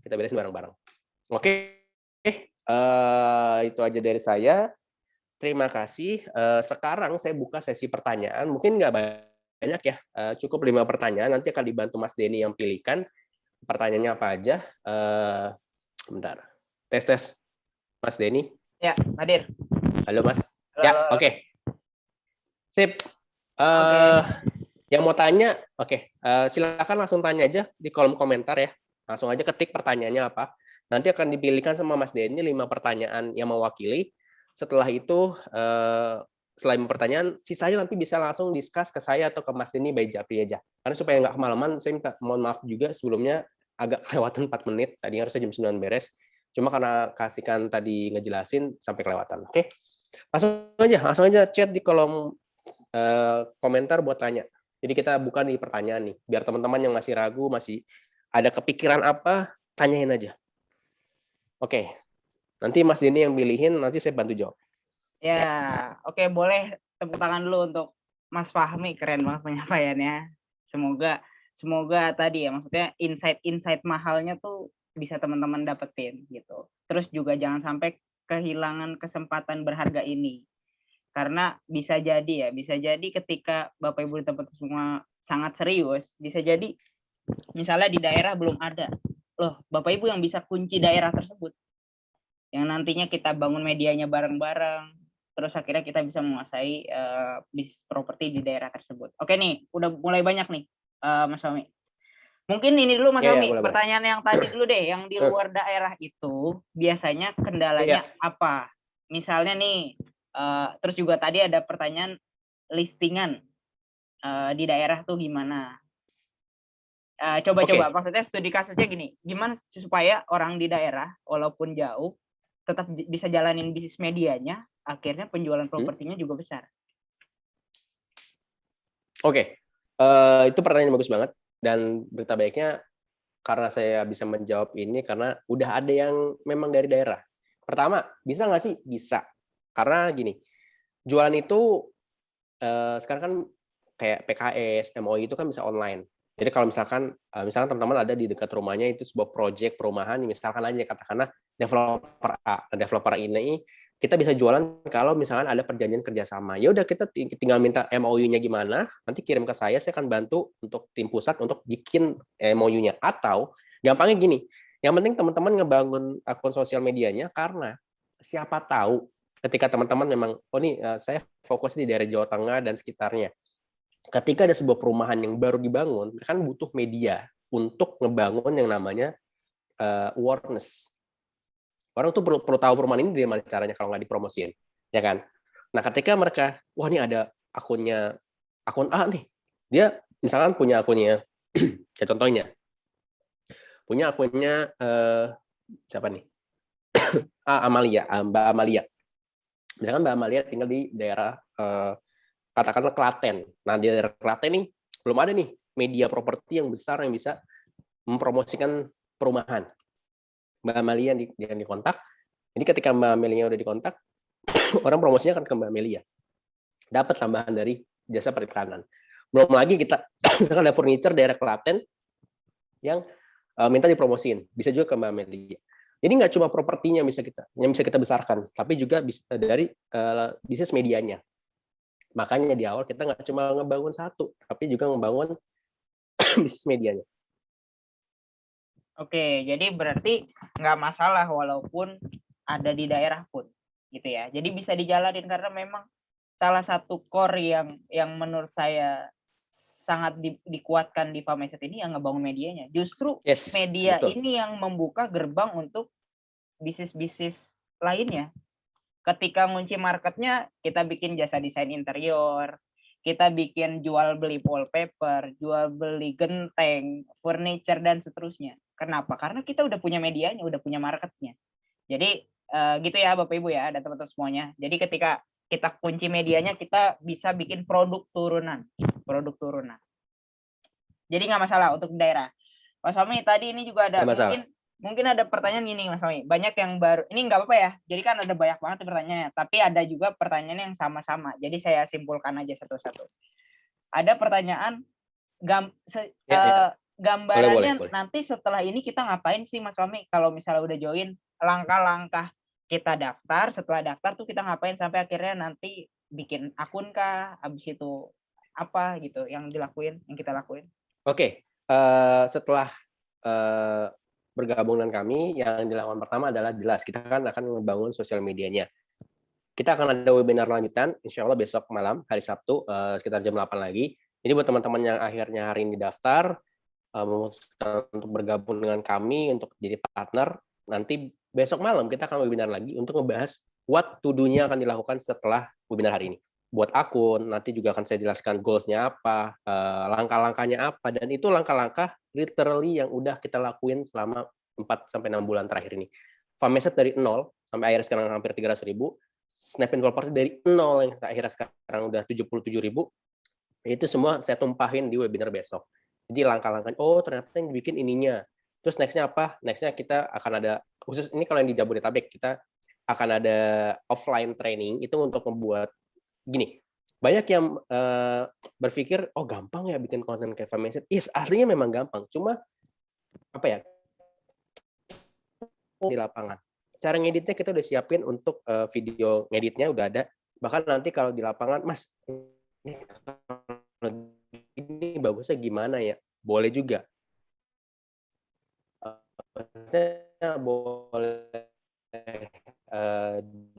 Kita beresin bareng-bareng. Oke. Itu aja dari saya. Terima kasih. Sekarang saya buka sesi pertanyaan. Mungkin nggak banyak ya. Cukup 5 pertanyaan. Nanti akan dibantu Mas Denny yang pilihkan. Pertanyaannya apa aja. Bentar. Tes. Mas Denny. Ya, hadir. Halo Mas. Halo. Ya, oke. Sip. Yang mau tanya, oke. Silakan langsung tanya aja di kolom komentar ya. Langsung aja ketik pertanyaannya apa. Nanti akan dipilihkan sama Mas Denny 5 pertanyaan yang mewakili. Setelah itu, selain pertanyaan, sisanya nanti bisa langsung discuss ke saya atau ke Mas Denny by Japri aja. Karena supaya nggak kemalaman, saya minta mohon maaf juga sebelumnya agak kelewatan 4 menit. Tadi harusnya jam 9 beres. Cuma karena kasihkan tadi ngejelasin sampai kelewatan. Oke. Langsung aja chat di kolom komentar buat tanya. Jadi kita buka nih pertanyaan nih, biar teman-teman yang masih ragu, masih ada kepikiran apa, tanyain aja. Oke, nanti Mas Denny yang pilihin, nanti saya bantu jawab. Ya, oke, boleh tepuk tangan dulu untuk Mas Fahmi, keren banget penyampaiannya. Semoga tadi ya, maksudnya insight mahalnya tuh bisa teman-teman dapetin gitu. Terus juga jangan sampai kehilangan kesempatan berharga ini. Karena bisa jadi ketika Bapak Ibu di tempat semua sangat serius, bisa jadi misalnya di daerah belum ada. Loh, Bapak Ibu yang bisa kunci daerah tersebut. Yang nantinya kita bangun medianya bareng-bareng, terus akhirnya kita bisa menguasai bisnis properti di daerah tersebut. Oke nih, udah mulai banyak nih Mas Fahmi. Mungkin ini dulu Mas Fahmi, pertanyaan yang tadi dulu deh, yang di luar daerah itu biasanya kendalanya apa? Misalnya nih, terus juga tadi ada pertanyaan listingan di daerah tuh gimana? Coba maksudnya studi kasusnya gini, gimana supaya orang di daerah walaupun jauh tetap bisa jalanin bisnis medianya, akhirnya penjualan propertinya juga besar. Oke, itu pertanyaan bagus banget, dan berita baiknya karena saya bisa menjawab ini karena udah ada yang memang dari daerah. Pertama, bisa nggak sih? Bisa. Karena gini, jualan itu sekarang kan kayak PKS, MOI itu kan bisa online. Jadi kalau misalkan teman-teman ada di dekat rumahnya itu sebuah proyek perumahan, misalkan aja katakanlah developer ini kita bisa jualan kalau misalkan ada perjanjian kerjasama. Ya udah kita tinggal minta MOU-nya gimana, nanti kirim ke saya akan bantu untuk tim pusat untuk bikin MOU-nya. Atau gampangnya gini, yang penting teman-teman ngebangun akun sosial medianya karena siapa tahu ketika teman-teman memang saya fokus di daerah Jawa Tengah dan sekitarnya. Ketika ada sebuah perumahan yang baru dibangun, kan butuh media untuk ngebangun yang namanya awareness. Orang tuh perlu tahu perumahan ini dari mana caranya kalau nggak dipromosiin, ya kan? Nah, ketika mereka, wah ini ada akun A nih, dia misalkan punya akunnya, kayak contohnya, punya akunnya siapa nih? Mbak Amalia. Misalkan Mbak Amalia tinggal di daerah katakanlah Klaten. Nah, di daerah Klaten nih belum ada nih media properti yang besar yang bisa mempromosikan perumahan. Mbak Amalia yang dikontak. Jadi ketika Mbak Amalia udah dikontak, orang promosinya akan ke Mbak Amelia. Dapat tambahan dari jasa periklanan. Belum lagi kita misalkan ada furniture daerah Klaten yang minta dipromosiin, bisa juga ke Mbak Amelia. Jadi nggak cuma propertinya yang bisa kita besarkan, tapi juga bisa dari bisnis medianya. Makanya di awal kita nggak cuma ngebangun satu, tapi juga ngebangun bisnis medianya. Oke, jadi berarti nggak masalah walaupun ada di daerah pun, gitu ya. Jadi bisa dijalanin karena memang salah satu core yang menurut saya sangat dikuatkan di Fameset ini yang ngebangun medianya. Justru media betul. ini yang membuka gerbang untuk bisnis-bisnis lainnya. Ketika ngunci marketnya, kita bikin jasa desain interior, kita bikin jual beli wallpaper, jual beli genteng, furniture, dan seterusnya. Kenapa? Karena kita udah punya medianya, udah punya marketnya. Jadi gitu ya Bapak Ibu ya, dan teman-teman semuanya. Jadi ketika kita kunci medianya, kita bisa bikin produk turunan. Jadi nggak masalah untuk daerah. Mas Fahmi, tadi ini juga ada mungkin ada pertanyaan gini Mas Fahmi. Banyak yang baru, ini nggak apa-apa ya. Jadi kan ada banyak banget pertanyaannya. Tapi ada juga pertanyaan yang sama-sama. Jadi saya simpulkan aja satu-satu. Ada pertanyaan gambarannya boleh. Nanti setelah ini kita ngapain sih Mas Fahmi? Kalau misalnya udah join, langkah-langkah kita daftar. Setelah daftar tuh kita ngapain sampai akhirnya nanti bikin akun kah? Habis itu apa gitu yang kita lakuin? Oke, setelah bergabung dengan kami, yang dilakukan pertama adalah jelas kita kan akan membangun sosial medianya. Kita akan ada webinar lanjutan, insya Allah besok malam, hari Sabtu, sekitar jam 8 lagi. Jadi buat teman-teman yang akhirnya hari ini daftar, memutuskan untuk bergabung dengan kami, untuk jadi partner, nanti besok malam kita akan webinar lagi untuk membahas what to do-nya akan dilakukan setelah webinar hari ini. Buat akun, nanti juga akan saya jelaskan goals-nya apa, langkah-langkahnya apa, dan itu langkah-langkah literally yang udah kita lakuin selama 4-6 bulan terakhir ini. Fameset dari 0 sampai akhirnya sekarang hampir 300.000, Snapin Property dari 0 yang akhirnya sekarang udah 77.000, itu semua saya tumpahin di webinar besok. Jadi langkah-langkahnya, oh ternyata yang dibikin ininya. Terus next-nya apa? Next-nya kita akan ada, khusus ini kalau yang di Jabodetabek, kita akan ada offline training, itu untuk membuat gini, banyak yang berpikir, oh gampang ya bikin konten kayak Fameset. Yes, aslinya memang gampang. Cuma apa ya, di lapangan. Cara ngeditnya kita udah siapin untuk video ngeditnya udah ada. Bahkan nanti kalau di lapangan, Mas, ini bagusnya gimana ya? Boleh juga. Boleh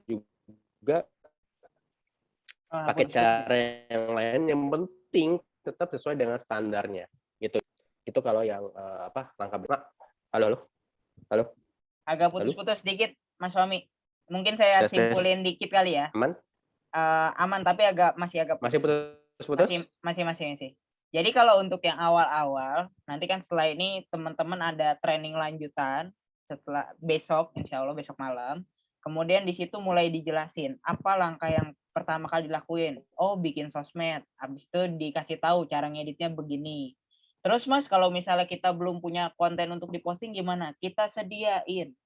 juga pakai cara yang lain, yang penting tetap sesuai dengan standarnya gitu. Itu kalau yang langkah. Halo. Agak putus-putus sedikit Mas Fahmi. Mungkin saya simpulin dikit kali ya. Aman? Aman, tapi masih putus-putus. Masih. Jadi kalau untuk yang awal-awal, nanti kan setelah ini teman-teman ada training lanjutan setelah besok, insya Allah besok malam. Kemudian di situ mulai dijelasin apa langkah yang pertama kali dilakuin. Oh, bikin sosmed. Habis itu dikasih tahu cara ngeditnya begini. Terus Mas, kalau misalnya kita belum punya konten untuk diposting gimana? Kita sediain.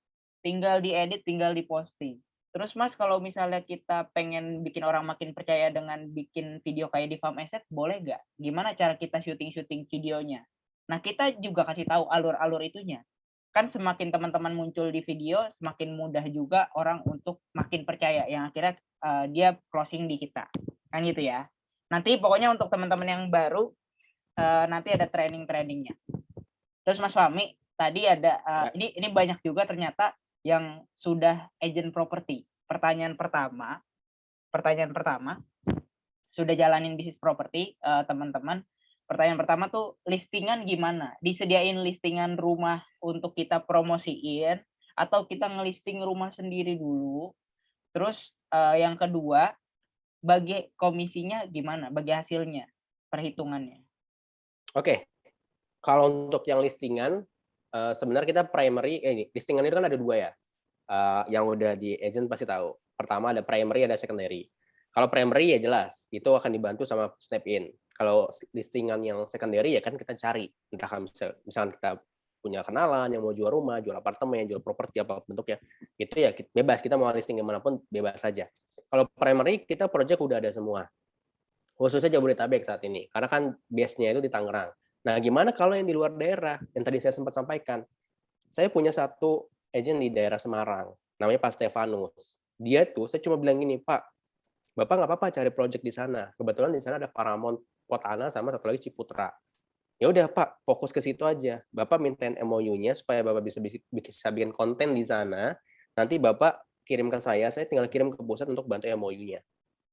Tinggal diedit, tinggal diposting. Terus Mas, kalau misalnya kita pengen bikin orang makin percaya dengan bikin video kayak di Fameset, boleh nggak? Gimana cara kita syuting videonya? Nah, kita juga kasih tahu alur-alur itunya. Kan semakin teman-teman muncul di video, semakin mudah juga orang untuk makin percaya. Yang akhirnya dia closing di kita. Kan gitu ya. Nanti pokoknya untuk teman-teman yang baru, nanti ada training-trainingnya. Terus Mas Fahmi, tadi ada, ini banyak juga ternyata yang sudah agent properti. Pertanyaan pertama, sudah jalanin bisnis properti, teman-teman. Pertanyaan pertama tuh, listingan gimana? Disediain listingan rumah untuk kita promosiin, atau kita ngelisting rumah sendiri dulu? Terus yang kedua, bagi komisinya gimana? Bagi hasilnya, perhitungannya. Oke, kalau untuk yang listingan, sebenarnya kita primary, listingan itu kan ada 2 ya, yang udah di agent pasti tahu. Pertama ada primary, ada secondary. Kalau primary ya jelas, itu akan dibantu sama Snap-in. Kalau listingan yang secondary ya kan kita cari. Entah misalkan kita punya kenalan yang mau jual rumah, jual apartemen, jual properti apa bentuknya, itu ya bebas, kita mau listing dimanapun bebas saja. Kalau primary kita project udah ada semua, khususnya Jabodetabek saat ini, karena kan base-nya itu di Tangerang. Nah, gimana kalau yang di luar daerah? Yang tadi saya sempat sampaikan, saya punya satu agent di daerah Semarang, namanya Pak Stefanus. Dia tuh, saya cuma bilang gini, Pak, Bapak nggak apa-apa cari project di sana. Kebetulan di sana ada Paramount Kotana sama satu lagi Ciputra. Ya udah Pak, fokus ke situ aja. Bapak mintain MOU-nya supaya Bapak bisa bikin konten di sana. Nanti Bapak kirim ke saya tinggal kirim ke pusat untuk bantu MOU-nya.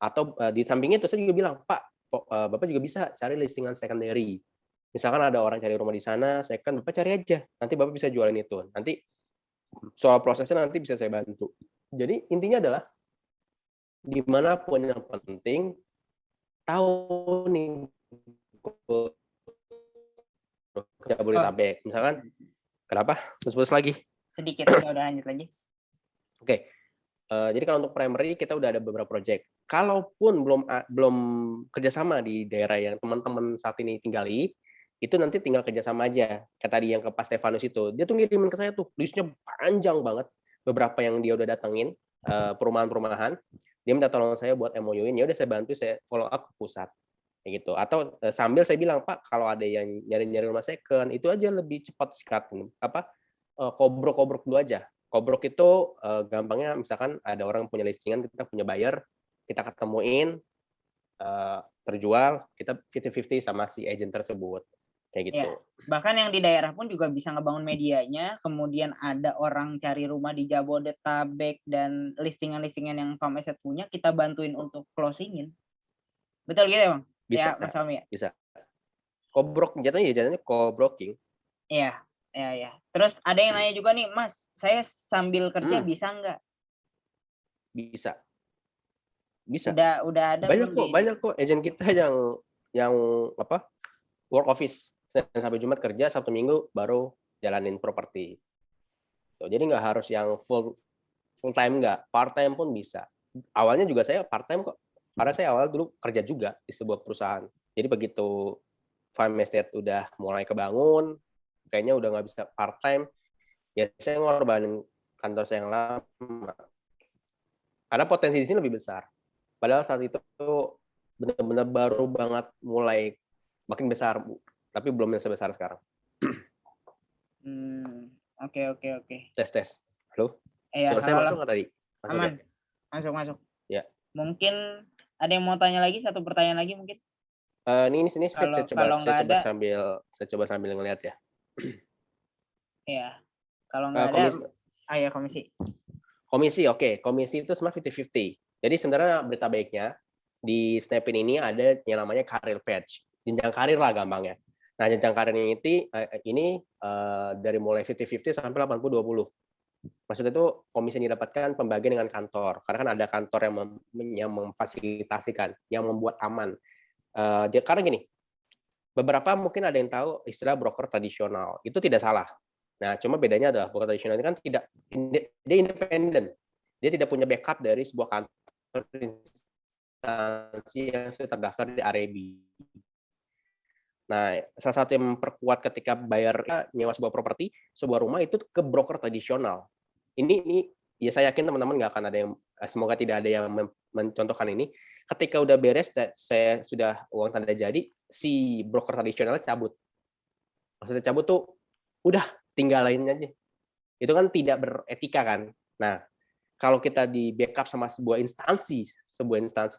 Atau di sampingnya itu saya juga bilang, Pak, Bapak juga bisa cari listingan secondary. Misalkan ada orang cari rumah di sana, second, Bapak cari aja. Nanti Bapak bisa jualin itu. Nanti soal prosesnya nanti bisa saya bantu. Jadi intinya adalah dimanapun yang penting tahu nih Oh, Jabodetabek. Misalkan kenapa? Terus lagi. sedikit udah lanjut lagi. Oke. Jadi kalau untuk primary kita udah ada beberapa project. Kalaupun belum kerjasama di daerah yang teman-teman saat ini tinggali, itu nanti tinggal kerjasama aja. Kayak tadi yang ke Pak Stefanus itu, dia tuh ngirimin ke saya tuh listnya panjang banget. Beberapa yang dia udah datengin perumahan-perumahan, dia minta tolong saya buat MOU-in, ya udah saya bantu, saya follow up ke pusat kayak gitu. Atau sambil saya bilang, Pak, kalau ada yang nyari-nyari rumah second, itu aja lebih cepat sikat kobrok dulu aja. Kobrok itu gampangnya misalkan ada orang punya listingan, kita punya buyer, kita ketemuin, terjual, kita 50-50 sama si agent tersebut. Kayak gitu. Ya, bahkan yang di daerah pun juga bisa ngebangun medianya, kemudian ada orang cari rumah di Jabodetabek dan listingan-listingan yang Farm Asset punya, kita bantuin untuk closingin. Betul gitu ya, Bang? Ya, Bisa, Mas Fahmi ya? bisa. Jatuhnya co-broking. Iya, iya, iya. Terus ada yang nanya juga nih, Mas, saya sambil kerja bisa nggak? Bisa. Bisa. Udah ada belum di Banyak kok agent kita yang work office. Senin sampai Jumat kerja, Sabtu Minggu baru jalanin properti. Jadi nggak harus yang full time, nggak, part time pun bisa. Awalnya juga saya part time kok, karena saya awal dulu kerja juga di sebuah perusahaan. Jadi begitu farm estate udah mulai kebangun, kayaknya udah nggak bisa part time, ya saya ngorbanin kantor saya yang lama. Karena potensi di sini lebih besar. Padahal saat itu benar-benar baru banget mulai makin besar, tapi belum sebesar sekarang. Oke. Tes. Halo? Iya, Suara saya masuk nggak tadi? Masuk aman. ya? Masuk. Ya. Mungkin ada yang mau tanya lagi, satu pertanyaan lagi mungkin? Ini Kalau saya coba sambil ngelihat ya. Iya. Kalau nggak ada, ya komisi. Oke. Komisi itu semua 50-50. Jadi sebenarnya berita baiknya di Snap-in ini ada yang namanya career page. Jenjang karir lah gampangnya. Nah, jenjang karir ini dari mulai 50-50 sampai 80-20. Maksudnya itu komisi yang didapatkan pembagian dengan kantor. Karena kan ada kantor yang memfasilitasikan, yang membuat aman. Karena gini, beberapa mungkin ada yang tahu istilah broker tradisional. Itu tidak salah. Nah, cuma bedanya adalah broker tradisional ini kan dia independen. Dia tidak punya backup dari sebuah kantor instansi yang sudah terdaftar di REB. Nah, salah satu yang memperkuat ketika bayar nyewa sebuah properti, sebuah rumah itu ke broker tradisional. Ini ya saya yakin teman-teman nggak akan ada yang, semoga tidak ada yang mencontohkan ini. Ketika udah beres, saya sudah uang tanda jadi, si broker tradisionalnya cabut. Maksudnya cabut tuh udah tinggalin aja. Itu kan tidak beretika kan. Nah, kalau kita di backup sama sebuah instansi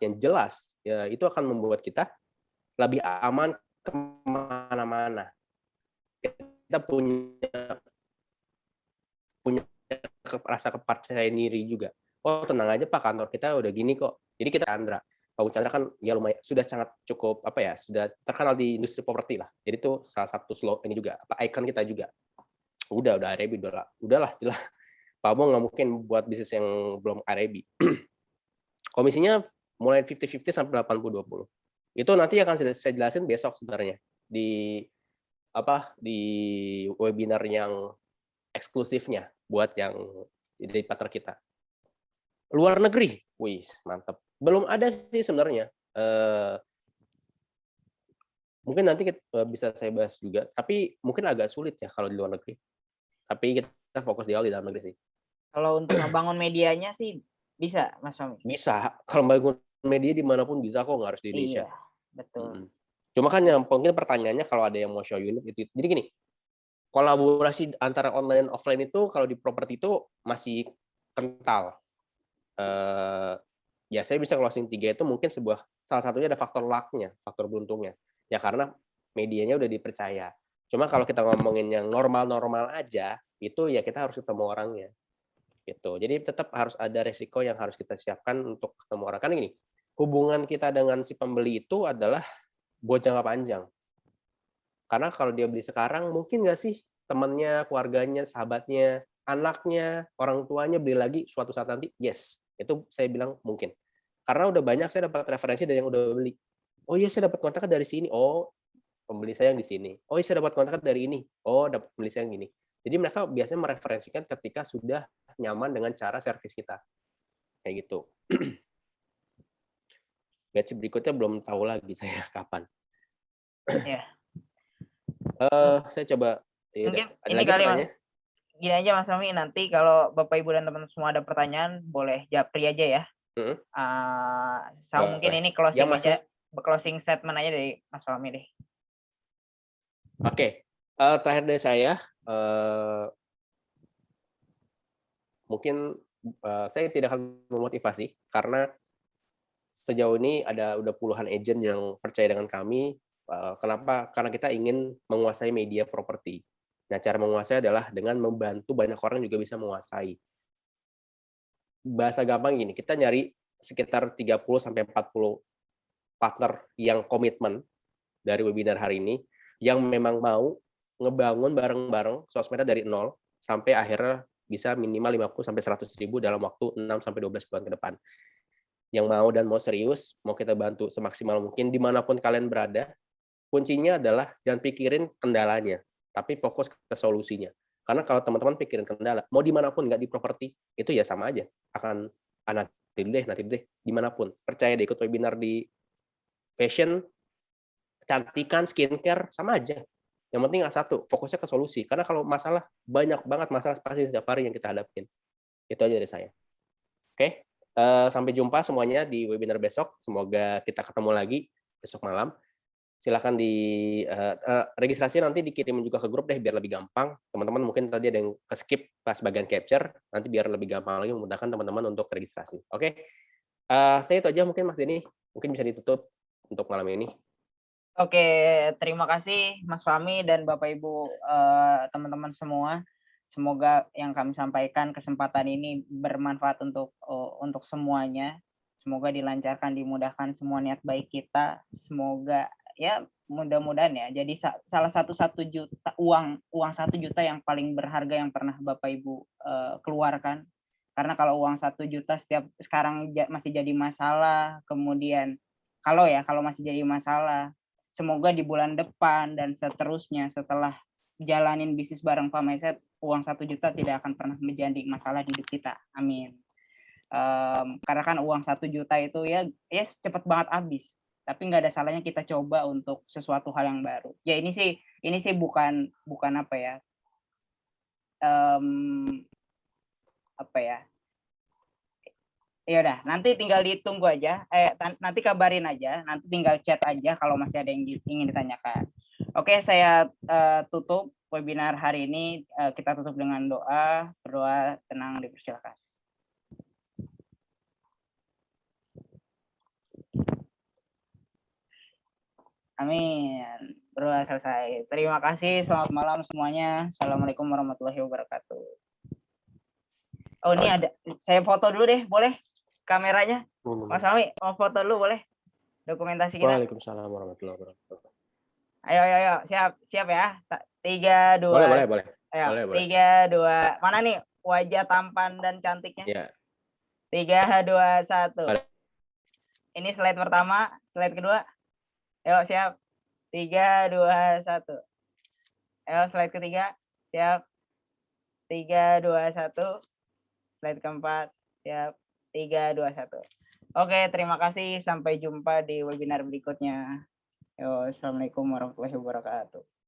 yang jelas, ya itu akan membuat kita lebih aman kemana-mana. Kita punya rasa kepercayaan diri juga. Oh, tenang aja Pak, kantor kita udah gini kok. Jadi kita Chandra. Pak Chandra kan ya lumayan sudah sangat cukup sudah terkenal di industri properti lah. Jadi itu salah satu slogan ini juga, icon kita juga. Udah REB udahlah jelas. Pak Bo nggak mungkin buat bisnis yang belum REB. Komisinya mulai 50-50 sampai 80-20. Itu nanti akan saya jelasin besok sebenarnya di webinar yang eksklusifnya buat yang jadi partner kita. Luar negeri, wih mantap. Belum ada sih sebenarnya. Mungkin nanti bisa saya bahas juga, tapi mungkin agak sulit ya kalau di luar negeri. Tapi kita fokus di awal di dalam negeri sih. Kalau untuk ngebangun medianya sih bisa, Mas Fahmi. Bisa, kalau bangun media dimanapun bisa kok, nggak harus di Indonesia. Iya, betul. Cuma kan yang mungkin pertanyaannya kalau ada yang mau show unit itu. Jadi gini, kolaborasi antara online dan offline itu kalau di properti itu masih kental. Ya saya bisa closing 3 itu mungkin salah satunya ada faktor luck-nya, faktor beruntungnya. Ya karena medianya udah dipercaya. Cuma kalau kita ngomongin yang normal-normal aja, itu ya kita harus ketemu orangnya. Gitu. Jadi tetap harus ada resiko yang harus kita siapkan untuk ketemu orang. Karena gini, hubungan kita dengan si pembeli itu adalah buat jangka panjang. Karena kalau dia beli sekarang, mungkin nggak sih temannya, keluarganya, sahabatnya, anaknya, orang tuanya beli lagi suatu saat nanti? Yes, itu saya bilang mungkin. Karena udah banyak saya dapat referensi dari yang udah beli. Oh iya, saya dapat kontaknya dari sini. Oh, pembeli saya yang di sini. Oh iya, saya dapat kontaknya dari ini. Oh, dapat pembeli saya yang gini. Jadi mereka biasanya mereferensikan ketika sudah nyaman dengan cara servis kita. Kayak gitu. Batch berikutnya belum tahu lagi saya kapan. Ya. Saya coba. Mungkin Ada ini lagi kali Mas. pertanyaan? Gini aja Mas Fahmi, nanti kalau Bapak Ibu dan teman-teman semua ada pertanyaan, boleh japri aja ya. Sama mungkin Boleh. ini closing Yang aja, closing statement aja dari Mas Fahmi deh. Oke, terakhir dari saya, mungkin saya tidak akan memotivasi karena sejauh ini udah puluhan agent yang percaya dengan kami. Kenapa? Karena kita ingin menguasai media properti. Nah, cara menguasai adalah dengan membantu banyak orang juga bisa menguasai. Bahasa gampang gini, kita nyari sekitar 30-40 partner yang komitmen dari webinar hari ini, yang memang mau ngebangun bareng-bareng sosmednya dari nol sampai akhirnya bisa minimal 50-100 ribu dalam waktu 6-12 bulan ke depan. Yang mau dan mau serius, mau kita bantu semaksimal mungkin dimanapun kalian berada. Kuncinya adalah jangan pikirin kendalanya, tapi fokus ke solusinya. Karena kalau teman-teman pikirin kendala, mau dimanapun nggak di properti, itu ya sama aja. Akan nanti deh, dimanapun. Percaya deh, ikut webinar di fashion, kecantikan, skincare, sama aja. Yang penting satu, fokusnya ke solusi. Karena kalau masalah, banyak banget masalah pasti setiap hari yang kita hadapin. Itu aja dari saya. Oke, sampai jumpa semuanya di webinar besok. Semoga kita ketemu lagi besok malam. Silakan registrasi nanti dikirim juga ke grup deh biar lebih gampang. Teman-teman mungkin tadi ada yang ke-skip pas bagian capture, nanti biar lebih gampang lagi memudahkan teman-teman untuk registrasi. Oke, saya itu aja mungkin Mas Denny. Mungkin bisa ditutup untuk malam ini. Oke, terima kasih Mas Fahmi dan Bapak Ibu teman-teman semua. Semoga yang kami sampaikan kesempatan ini bermanfaat untuk semuanya. Semoga dilancarkan, dimudahkan semua niat baik kita. Semoga ya mudah-mudahan ya. Jadi salah satu juta uang 1 juta yang paling berharga yang pernah Bapak Ibu keluarkan. Karena kalau uang 1 juta sekarang masih jadi masalah, kemudian kalau masih jadi masalah, semoga di bulan depan dan seterusnya setelah jalanin bisnis bareng Pak Maiset, uang 1 juta tidak akan pernah menjadi masalah di hidup kita. Amin. Karena kan uang 1 juta itu ya cepet banget habis. Tapi nggak ada salahnya kita coba untuk sesuatu hal yang baru. Ya ini sih bukan apa ya, ya udah nanti tinggal ditunggu aja, nanti kabarin aja, nanti tinggal chat aja kalau masih ada yang ingin ditanyakan. Oke, saya tutup webinar hari ini. Kita tutup dengan doa. Berdoa, tenang, dipersilakan. Amin. Berdoa selesai. Terima kasih. Selamat malam semuanya. Assalamualaikum warahmatullahi wabarakatuh. Oh, ini ada. Saya foto dulu deh, boleh? Kameranya. Mas Fahmi, mau foto dulu boleh? Dokumentasi kita. Waalaikumsalam warahmatullahi wabarakatuh. Ayo. Siap ya. 3, 2. Boleh. Ayo, boleh. 3, 2. Mana nih wajah tampan dan cantiknya? Ya. 3, 2, 1. Ini slide pertama, slide kedua. Ayo, siap. 3, 2, 1. Ayo, slide ketiga. Siap. 3, 2, 1. Slide keempat. Siap. 3, 2, 1. Oke, terima kasih. Sampai jumpa di webinar berikutnya. Yo, assalamualaikum warahmatullahi wabarakatuh.